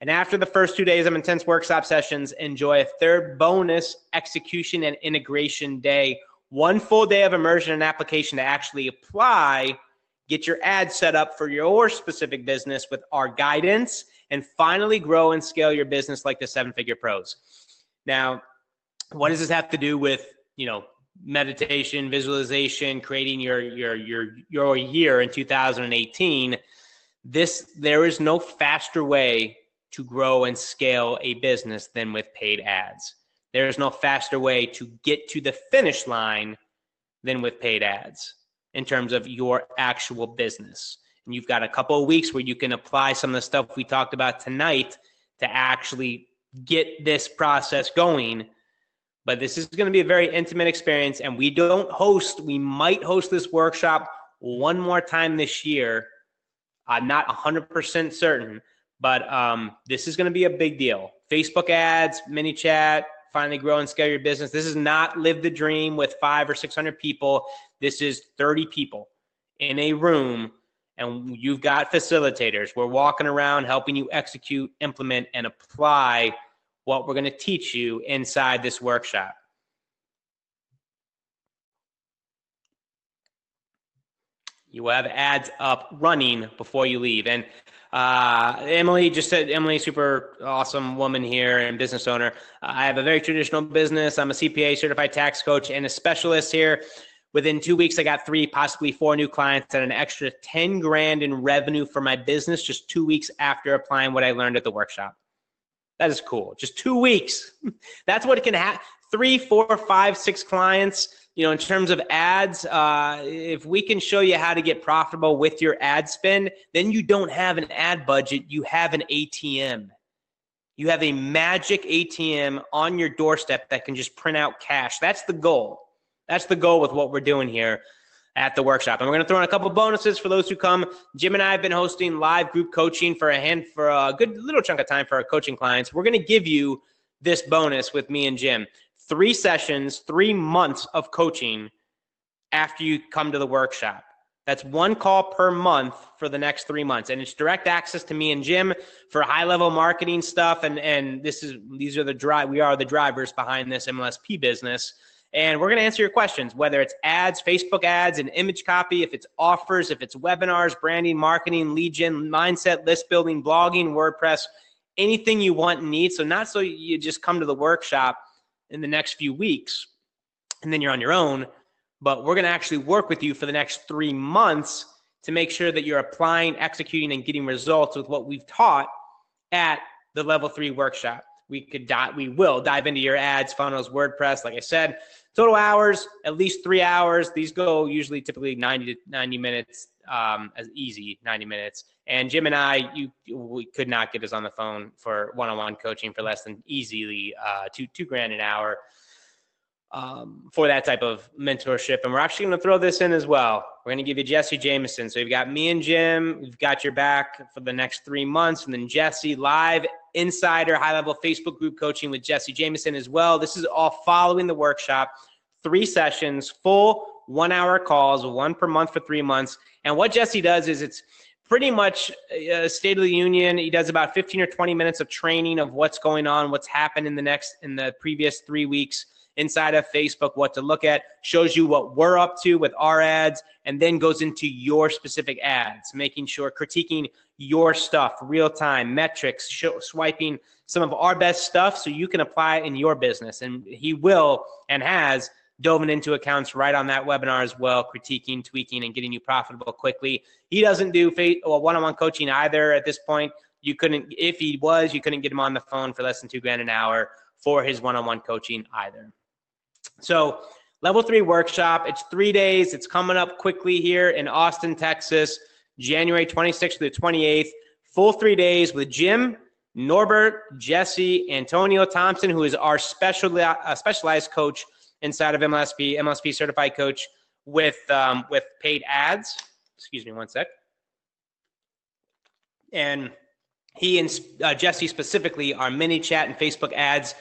And after the first 2 days of intense workshop sessions, enjoy a 3rd bonus execution and integration day. 1 full day of immersion and application to actually apply, get your ads set up for your specific business with our guidance, and finally grow and scale your business like the 7-figure pros. Now, what does this have to do with, meditation, visualization, creating your year in 2018? There is no faster way to grow and scale a business than with paid ads. There is no faster way to get to the finish line than with paid ads in terms of your actual business. And you've got a couple of weeks where you can apply some of the stuff we talked about tonight to actually get this process going. But this is going to be a very intimate experience, and we might host this workshop one more time this year. I'm not 100% certain, but this is going to be a big deal. Facebook ads, ManyChat, finally grow and scale your business. This is not live the dream with 500 or 600 people. This is 30 people in a room, and you've got facilitators. We're walking around helping you execute, implement, and apply what we're going to teach you inside this workshop. You will have ads up running before you leave. And Emily just said, Emily, super awesome woman here and business owner. I have a very traditional business. I'm a CPA, certified tax coach, and a specialist here. Within 2 weeks, I got 3, possibly 4 new clients and an extra 10 grand in revenue for my business just 2 weeks after applying what I learned at the workshop. That is cool. Just 2 weeks. That's what it can have. 3, 4, 5, 6 clients. In terms of ads, if we can show you how to get profitable with your ad spend, then you don't have an ad budget. You have an ATM. You have a magic ATM on your doorstep that can just print out cash. That's the goal. That's the goal with what we're doing here at the workshop. And we're going to throw in a couple bonuses for those who come. Jim and I have been hosting live group coaching for a good little chunk of time for our coaching clients. We're going to give you this bonus with me and Jim. 3 sessions, 3 months of coaching after you come to the workshop. That's 1 call per month for the next 3 months. And it's direct access to me and Jim for high-level marketing stuff. And we are the drivers behind this MLSP business. And we're going to answer your questions, whether it's ads, Facebook ads, and image copy, if it's offers, if it's webinars, branding, marketing, lead gen, mindset, list building, blogging, WordPress, anything you want and need. So not so you just come to the workshop in the next few weeks, and then you're on your own. But we're going to actually work with you for the next 3 months to make sure that you're applying, executing, and getting results with what we've taught at the Level 3 workshop. We will dive into your ads, funnels, WordPress. Like I said, total hours, at least 3 hours. These go typically 90 minutes, as easy 90 minutes. And Jim and I, we could not get us on the phone for one-on-one coaching for less than easily $2,000 an hour. For that type of mentorship. And we're actually going to throw this in as well. We're going to give you Jesse Jameson. So you've got me and Jim. We've got your back for the next 3 months. And then Jesse, live insider high-level Facebook group coaching with Jesse Jameson as well. This is all following the workshop. 3 sessions, full 1-hour calls, 1 per month for 3 months. And what Jesse does is it's pretty much a State of the Union. He does about 15 or 20 minutes of training of what's going on, what's happened in the previous 3 weeks inside of Facebook, what to look at, shows you what we're up to with our ads, and then goes into your specific ads, making sure, critiquing your stuff, real time, metrics, swiping some of our best stuff so you can apply it in your business. And he will and has dove into accounts right on that webinar as well, critiquing, tweaking, and getting you profitable quickly. He doesn't do one-on-one coaching either at this point. If he was, you couldn't get him on the phone for less than $2,000 an hour for his one-on-one coaching either. So Level 3 workshop, it's 3 days. It's coming up quickly here in Austin, Texas, January 26th to the 28th. Full 3 days with Jim, Norbert, Jesse, Antonio Thompson, who is our specialized coach inside of MLSP certified coach with paid ads. Excuse me one sec. And he and Jesse specifically are mini chat and Facebook ads.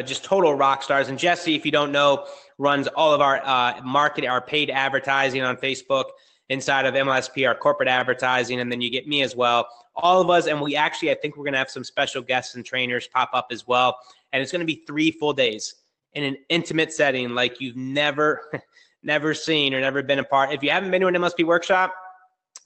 Just total rock stars. And Jesse, if you don't know, runs all of our our paid advertising on Facebook inside of MLSP, our corporate advertising. And then you get me as well. All of us. And I think we're going to have some special guests and trainers pop up as well. And it's going to be 3 full days in an intimate setting like you've never seen or never been a part. If you haven't been to an MLSP workshop,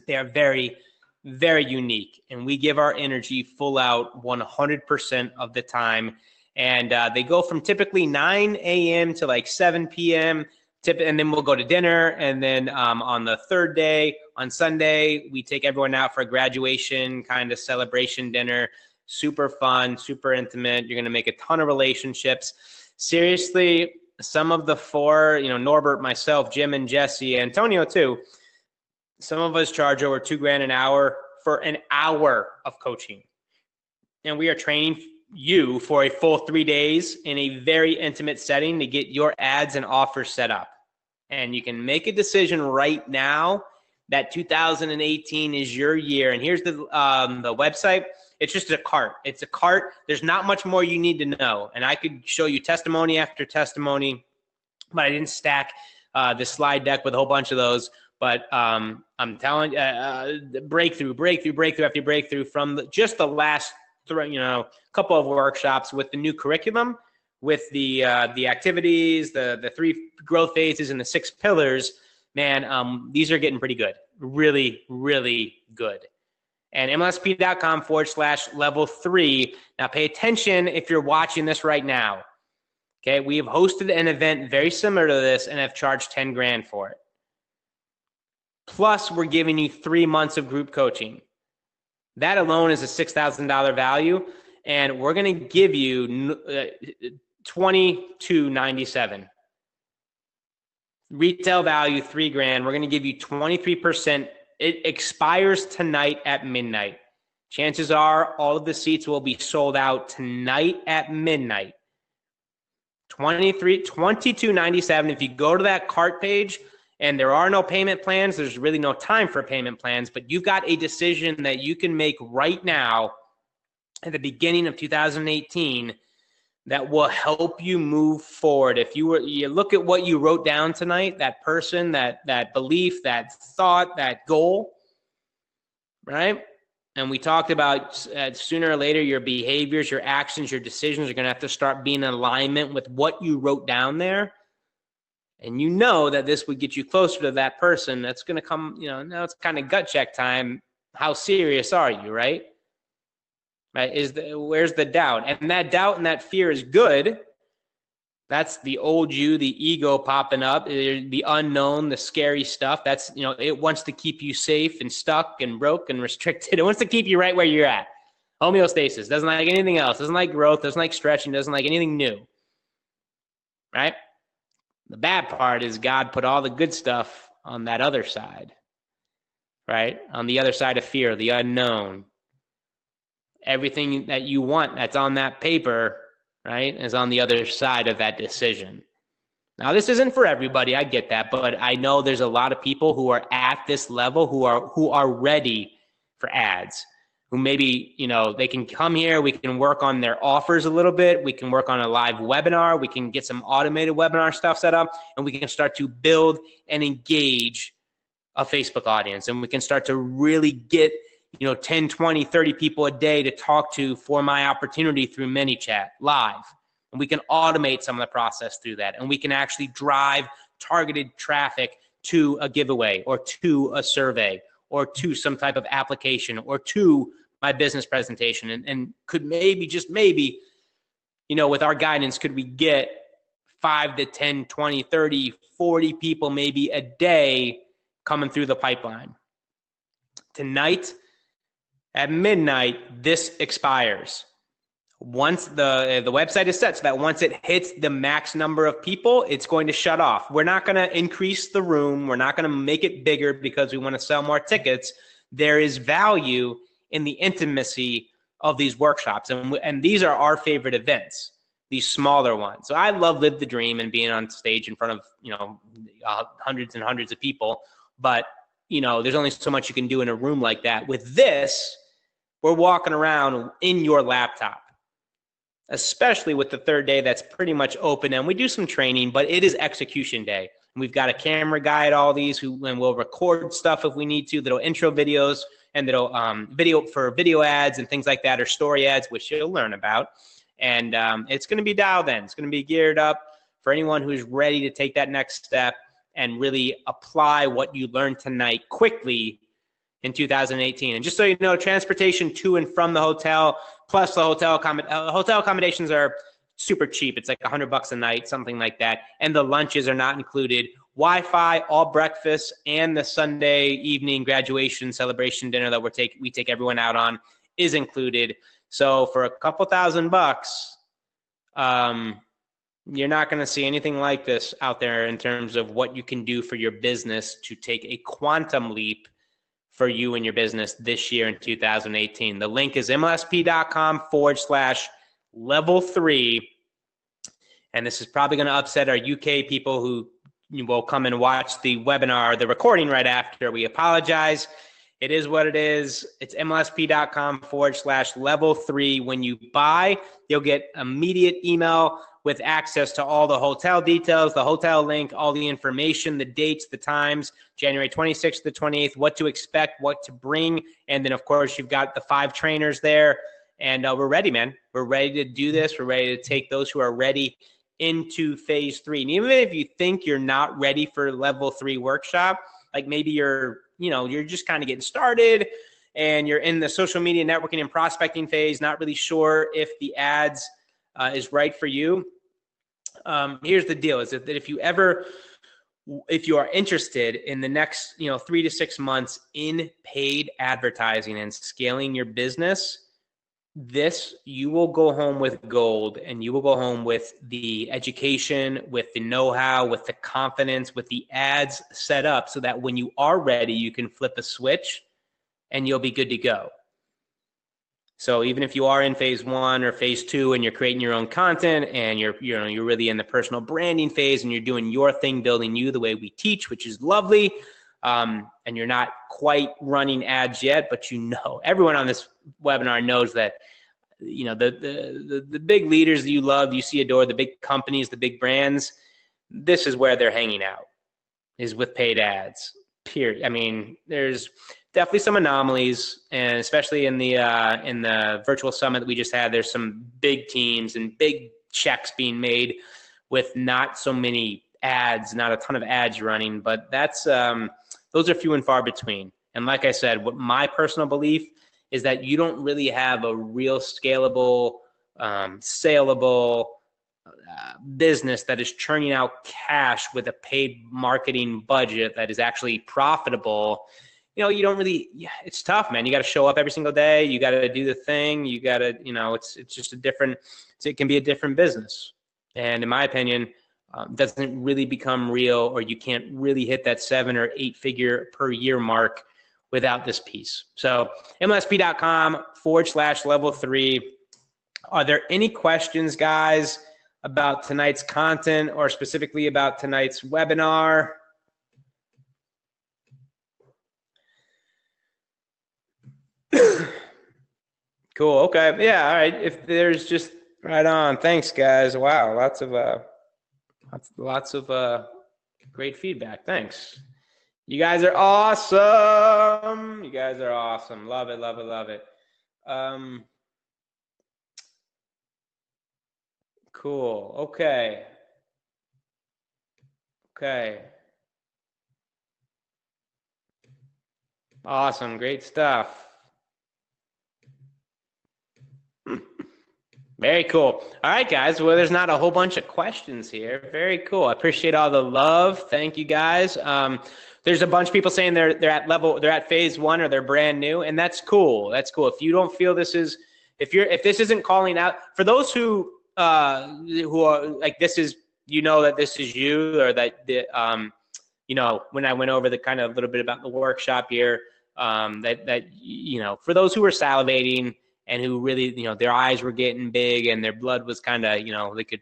they are very, very unique. And we give our energy full out 100% of the time. And they go from typically 9 a.m. to like 7 p.m. And then we'll go to dinner. And then on the third day, on Sunday, we take everyone out for a graduation kind of celebration dinner. Super fun, super intimate. You're going to make a ton of relationships. Seriously, some of the 4, Norbert, myself, Jim, and Jesse, Antonio too, some of us charge over $2,000 an hour for an hour of coaching. And we are training you for a full 3 days in a very intimate setting to get your ads and offers set up. And you can make a decision right now that 2018 is your year. And here's the website. It's just a cart. It's a cart. There's not much more you need to know. And I could show you testimony after testimony, but I didn't stack the slide deck with a whole bunch of those. But I'm telling you, breakthrough after breakthrough from just the last couple of workshops with the new curriculum, with the activities, the 3 growth phases, and the 6 pillars. Man, these are getting pretty good. Really, really good. And MLSP.com/level3. Now pay attention if you're watching this right now. Okay, we have hosted an event very similar to this and have charged $10,000 for it. Plus, we're giving you 3 months of group coaching. That alone is a $6,000 value, and we're going to give you $2,297. Retail value $3,000. We're going to give you 23%. It expires tonight at midnight. Chances are all of the seats will be sold out tonight at midnight. $2297. If you go to that cart page, and there are no payment plans, there's really no time for payment plans, but you've got a decision that you can make right now at the beginning of 2018 that will help you move forward. If you look at what you wrote down tonight, that person, that belief, that thought, that goal, right? And we talked about sooner or later, your behaviors, your actions, your decisions are going to have to start being in alignment with what you wrote down there. And you know that this would get you closer to that person. That's going to come, now it's kind of gut check time. How serious are you, right? Right? Where's the doubt? And that doubt and that fear is good. That's the old you, the ego popping up, the unknown, the scary stuff. That's, it wants to keep you safe and stuck and broke and restricted. It wants to keep you right where you're at. Homeostasis. Doesn't like anything else. Doesn't like growth. Doesn't like stretching. Doesn't like anything new. Right? The bad part is God put all the good stuff on that other side. Right? On the other side of fear, the unknown. Everything that you want that's on that paper, right, is on the other side of that decision. Now, this isn't for everybody. I get that. But I know there's a lot of people who are at this level who are ready for ads, who maybe, they can come here. We can work on their offers a little bit. We can work on a live webinar. We can get some automated webinar stuff set up, and we can start to build and engage a Facebook audience. And we can start to really get 10, 20, 30 people a day to talk to for my opportunity through ManyChat live. And we can automate some of the process through that. And we can actually drive targeted traffic to a giveaway or to a survey or to some type of application or to my business presentation. And could maybe, just maybe, with our guidance, could we get 5 to 10, 20, 30, 40 people maybe a day coming through the pipeline? Tonight, at midnight, this expires. Once the website is set so that once it hits the max number of people, it's going to shut off. We're not going to increase the room. We're not going to make it bigger because we want to sell more tickets. There is value in the intimacy of these workshops. And these are our favorite events, these smaller ones. So I love Live the Dream and being on stage in front of, hundreds and hundreds of people. But, there's only so much you can do in a room like that. With this, we're walking around in your laptop, especially with the third day that's pretty much open. And we do some training, but it is execution day. And we've got a camera guy at all these and we'll record stuff if we need to, that'll intro videos and that'll video ads and things like that, or story ads, which you'll learn about. And it's going to be dialed in. It's going to be geared up for anyone who's ready to take that next step and really apply what you learned tonight quickly in 2018. And just so you know, transportation to and from the hotel, plus the hotel accommodations are super cheap. It's like $100 a night, something like that. And the lunches are not included. Wi-Fi, all breakfast, and the Sunday evening graduation celebration dinner that we take everyone out on is included. So for a couple $1,000, you're not going to see anything like this out there in terms of what you can do for your business to take a quantum leap for you and your business this year in 2018. The link is mlsp.com/level3. And this is probably going to upset our UK people who will come and watch the webinar, the recording right after. We apologize. It is what it is. It's mlsp.com/level3. When you buy, you'll get immediate email with access to all the hotel details, the hotel link, all the information, the dates, the times, January 26th to the 28th, what to expect, what to bring. And then, of course, you've got the 5 trainers there. And we're ready, man. We're ready to do this. We're ready to take those who are ready into phase 3. And even if you think you're not ready for level 3 workshop, like maybe you're just kind of getting started and you're in the social media networking and prospecting phase, not really sure if the ads is right for you. Here's the deal: is that if you are interested in the next 3 to 6 months in paid advertising and scaling your business, you will go home with gold, and you will go home with the education, with the know-how, with the confidence, with the ads set up so that when you are ready, you can flip a switch and you'll be good to go. So even if you are in phase 1 or phase 2 and you're creating your own content and you're really in the personal branding phase and you're doing your thing, building you the way we teach, which is lovely, and you're not quite running ads yet, but everyone on this webinar knows that the big leaders that you love, you see, adore, the big companies, the big brands, this is where they're hanging out, is with paid ads. Period. I mean, there's definitely some anomalies, and especially in the virtual summit that we just had, there's some big teams and big checks being made with not so many ads, not a ton of ads running, but those are few and far between. And like I said, what my personal belief is that you don't really have a real scalable, saleable business that is churning out cash with a paid marketing budget that is actually profitable, you don't really, it's tough, man. You got to show up every single day. You got to do the thing. You got to, it's just it can be a different business. And in my opinion, doesn't really become real, or you can't really hit that 7 or 8 figure per year mark without this piece. So MLSP.com/level3. Are there any questions, guys, about tonight's content or specifically about tonight's webinar? Cool. Okay. Yeah. All right. If there's just right on. Thanks, guys. Wow. Lots of great feedback. Thanks. You guys are awesome. You guys are awesome. Love it. Love it. Love it. Cool. Okay. Okay. Awesome. Great stuff. Very cool. All right, guys. Well, there's not a whole bunch of questions here. Very cool. I appreciate all the love. Thank you, guys. There's a bunch of people saying they're at phase 1 or they're brand new, and that's cool. That's cool. If you don't feel if this isn't calling out for those who are like, this is, that this is you, or that when I went over the kind of a little bit about the workshop here, for those who are salivating and who really, their eyes were getting big and their blood was kind of, they could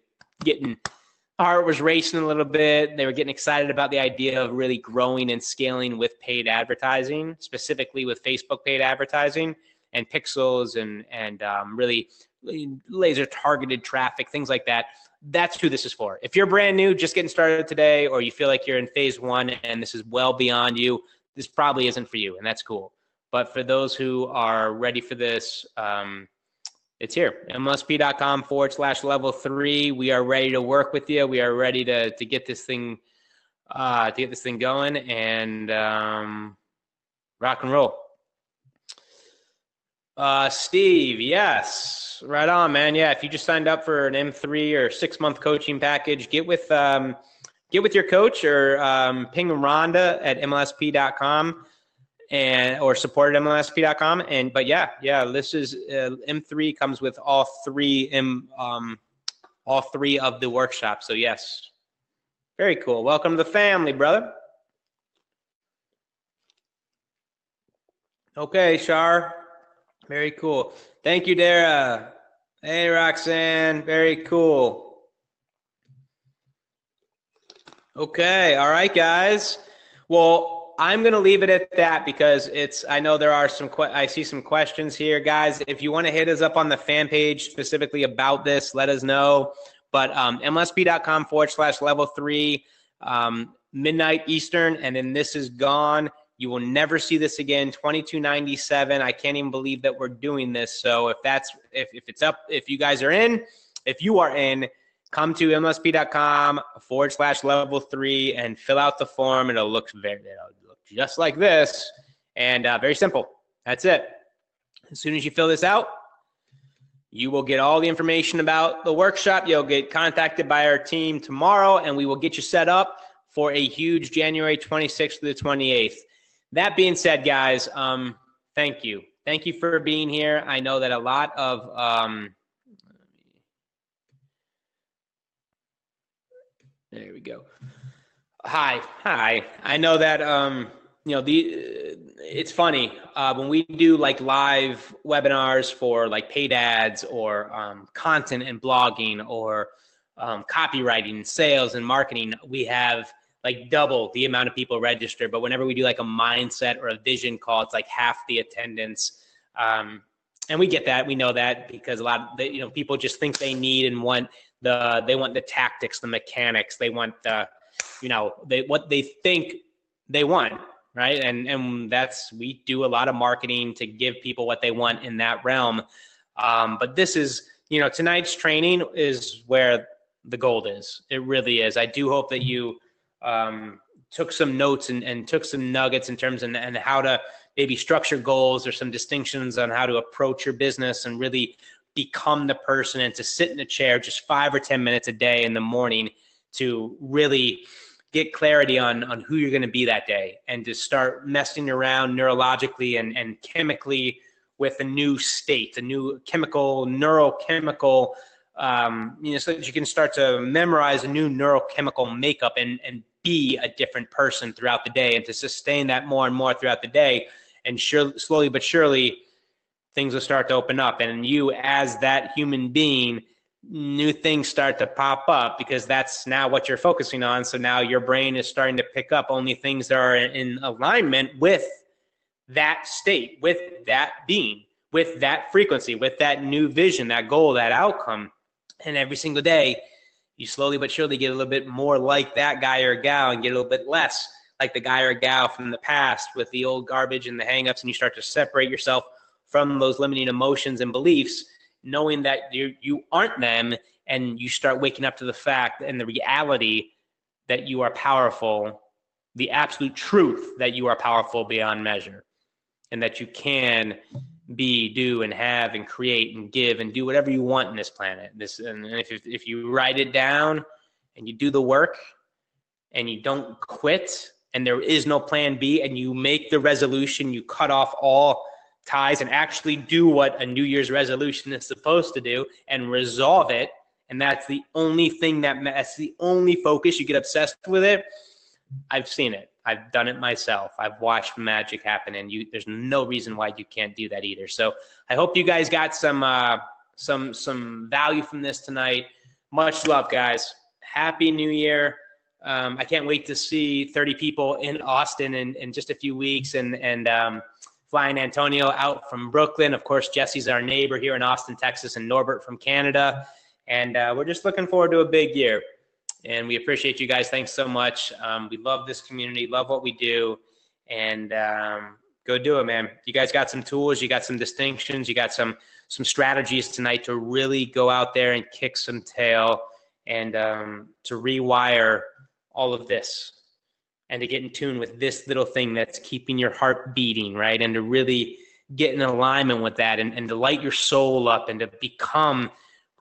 heart was racing a little bit. They were getting excited about the idea of really growing and scaling with paid advertising, specifically with Facebook paid advertising and pixels and really laser targeted traffic, things like that. That's who this is for. If you're brand new, just getting started today, or you feel like you're in phase 1 and this is well beyond you, this probably isn't for you, and that's cool. But for those who are ready for this, it's here. MLSP.com/level3. We are ready to work with you. We are ready to get this thing going and rock and roll. Steve, yes, right on, man. Yeah, if you just signed up for an M3 or 6-month coaching package, get with your coach, or ping Rhonda at MLSP.com. or support at MLSP.com. But this is M3 comes with all three of the workshops. So yes, very cool. Welcome to the family, brother. Okay, Shar, very cool. Thank you, Dara. Hey, Roxanne, very cool. Okay, all right, guys. Well, I'm going to leave it at that because I know there are I see some questions here, guys. If you want to hit us up on the fan page specifically about this, let us know. But MLSP.com/level3, midnight Eastern, and then this is gone. You will never see this again. $22.97. I can't even believe that we're doing this. So if it's up, if you are in, come to MLSP.com/level3 and fill out the form. It'll look just like this, and very simple. That's it. As soon as you fill this out, you will get all the information about the workshop. You'll get contacted by our team tomorrow, and we will get you set up for a huge January 26th to the 28th. That being said, guys, thank you. Thank you for being here. I know that a lot of there we go. Hi. I know that it's funny when we do like live webinars for like paid ads or content and blogging or copywriting, sales and marketing, we have like double the amount of people register. But whenever we do like a mindset or a vision call, it's like half the attendance. And we get that. We know that because a lot of people just think they need and want they want the tactics, the mechanics. They want what they think they want. Right. And we do a lot of marketing to give people what they want in that realm. But this is, tonight's training is where the gold is. It really is. I do hope that you took some notes and took some nuggets in terms of and how to maybe structure goals or some distinctions on how to approach your business and really become the person and to sit in a chair just 5 or 10 minutes a day in the morning to really get clarity on who you're going to be that day, and to start messing around neurologically and chemically with a new state, a new neurochemical, so that you can start to memorize a new neurochemical makeup and be a different person throughout the day, and to sustain that more and more throughout the day. And slowly but surely, things will start to open up. And you, as that human being, new things start to pop up, because that's now what you're focusing on. So now your brain is starting to pick up only things that are in alignment with that state, with that being, with that frequency, with that new vision, that goal, that outcome. And every single day, you slowly but surely get a little bit more like that guy or gal, and get a little bit less like the guy or gal from the past with the old garbage and the hangups. And you start to separate yourself from those limiting emotions and beliefs, knowing that you aren't them, and you start waking up to the fact and the reality that you are powerful, the absolute truth that you are powerful beyond measure, and that you can be, do, and have, and create, and give, and do whatever you want in this planet. And if you write it down and you do the work and you don't quit, and there is no plan B, and you make the resolution, you cut off all ties and actually do what a New Year's resolution is supposed to do and resolve it. And that's the only thing that's the only focus. You get obsessed with it. I've seen it. I've done it myself. I've watched magic happen, and there's no reason why you can't do that either. So I hope you guys got some value from this tonight. Much love, guys. Happy New Year. I can't wait to see 30 people in Austin in just a few weeks, and flying Antonio out from Brooklyn. Of course, Jesse's our neighbor here in Austin, Texas, and Norbert from Canada. And we're just looking forward to a big year. And we appreciate you guys. Thanks so much. We love this community, love what we do. And go do it, man. You guys got some tools. You got some distinctions. You got some strategies tonight to really go out there and kick some tail, and to rewire all of this, and to get in tune with this little thing that's keeping your heart beating, right? And to really get in alignment with that, and to light your soul up, and to become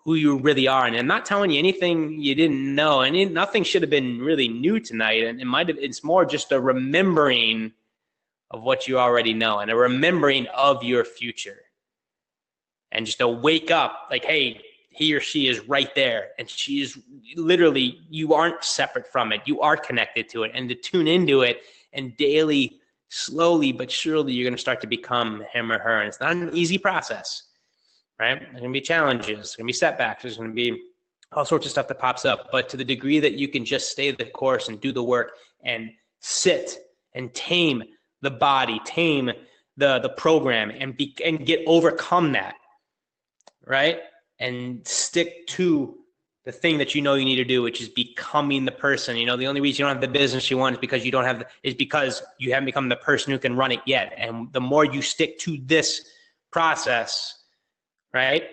who you really are. And I'm not telling you anything you didn't know, and nothing should have been really new tonight. And it's more just a remembering of what you already know, and a remembering of your future, and just to wake up like, hey, he or she is right there, and she is literally, you aren't separate from it. You are connected to it, and to tune into it, and daily, slowly but surely, you're going to start to become him or her. And it's not an easy process, right? There's going to be challenges, there's going to be setbacks, there's going to be all sorts of stuff that pops up. But to the degree that you can just stay the course and do the work, and sit and tame the body, tame the program, and overcome that, right? And stick to the thing that you know you need to do, which is becoming the person. You know, the only reason you don't have the business you want is because because you haven't become the person who can run it yet. And the more you stick to this process, right,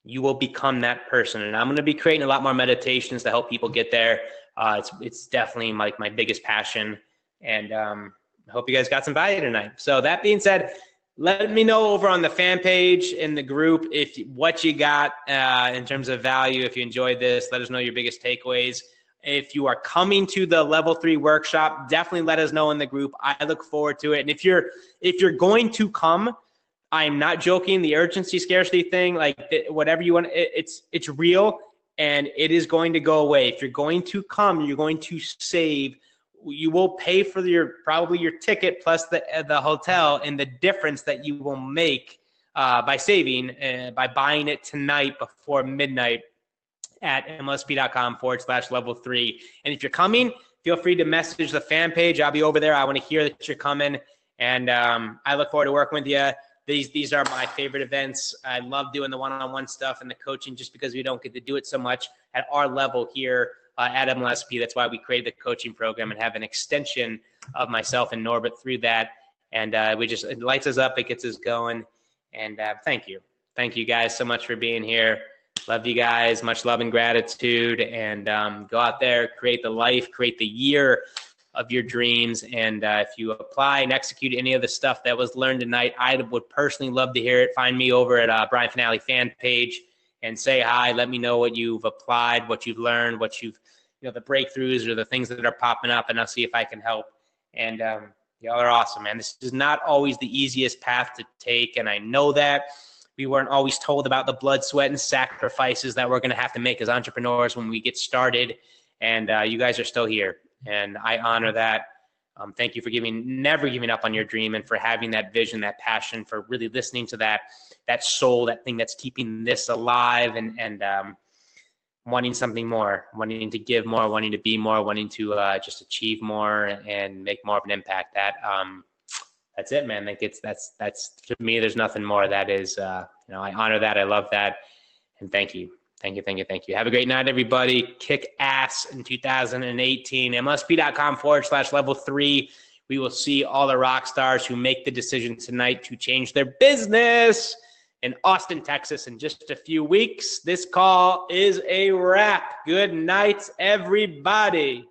you will become that person. And I'm going to be creating a lot more meditations to help people get there. It's definitely like my biggest passion. And I hope you guys got some value tonight. So that being said, let me know over on the fan page in the group what you got in terms of value. If you enjoyed this, let us know your biggest takeaways. If you are coming to the level 3 workshop, definitely let us know in the group. I look forward to it. And if you're going to come, I'm not joking. The urgency scarcity thing, like whatever you want, it's real, and it is going to go away. If you're going to come, you're going to save. You will pay for probably your ticket plus the hotel, and the difference that you will make by saving by buying it tonight before midnight at mlsp.com/level3. And if you're coming, feel free to message the fan page. I'll be over there. I want to hear that you're coming, and I look forward to working with you. These are my favorite events. I love doing the one-on-one stuff and the coaching, just because we don't get to do it so much at our level here at MLSP. That's why we created the coaching program and have an extension of myself and Norbert through that. And it lights us up, it gets us going. And thank you guys so much for being here. Love you guys. Much love and gratitude. And go out there, create the life, create the year of your dreams. And if you apply and execute any of the stuff that was learned tonight, I would personally love to hear it. Find me over at Brian Finale fan page and say hi. Let me know what you've applied, what you've learned, what you've, the breakthroughs or the things that are popping up, and I'll see if I can help. And y'all are awesome, man. This is not always the easiest path to take, and I know that. We weren't always told about the blood, sweat, and sacrifices that we're going to have to make as entrepreneurs when we get started. And you guys are still here, and I honor that. Thank you for never giving up on your dream, and for having that vision, that passion, for really listening to that soul, that thing that's keeping this alive, and wanting something more, wanting to give more, wanting to be more, wanting to just achieve more and make more of an impact. That's it, man. Like that's to me, there's nothing more. That is, I honor that. I love that. And thank you. Thank you. Thank you. Thank you. Have a great night, everybody. Kick ass in 2018. MLSP.com/level3. We will see all the rock stars who make the decision tonight to change their business in Austin, Texas in just a few weeks. This call is a wrap. Good night, everybody.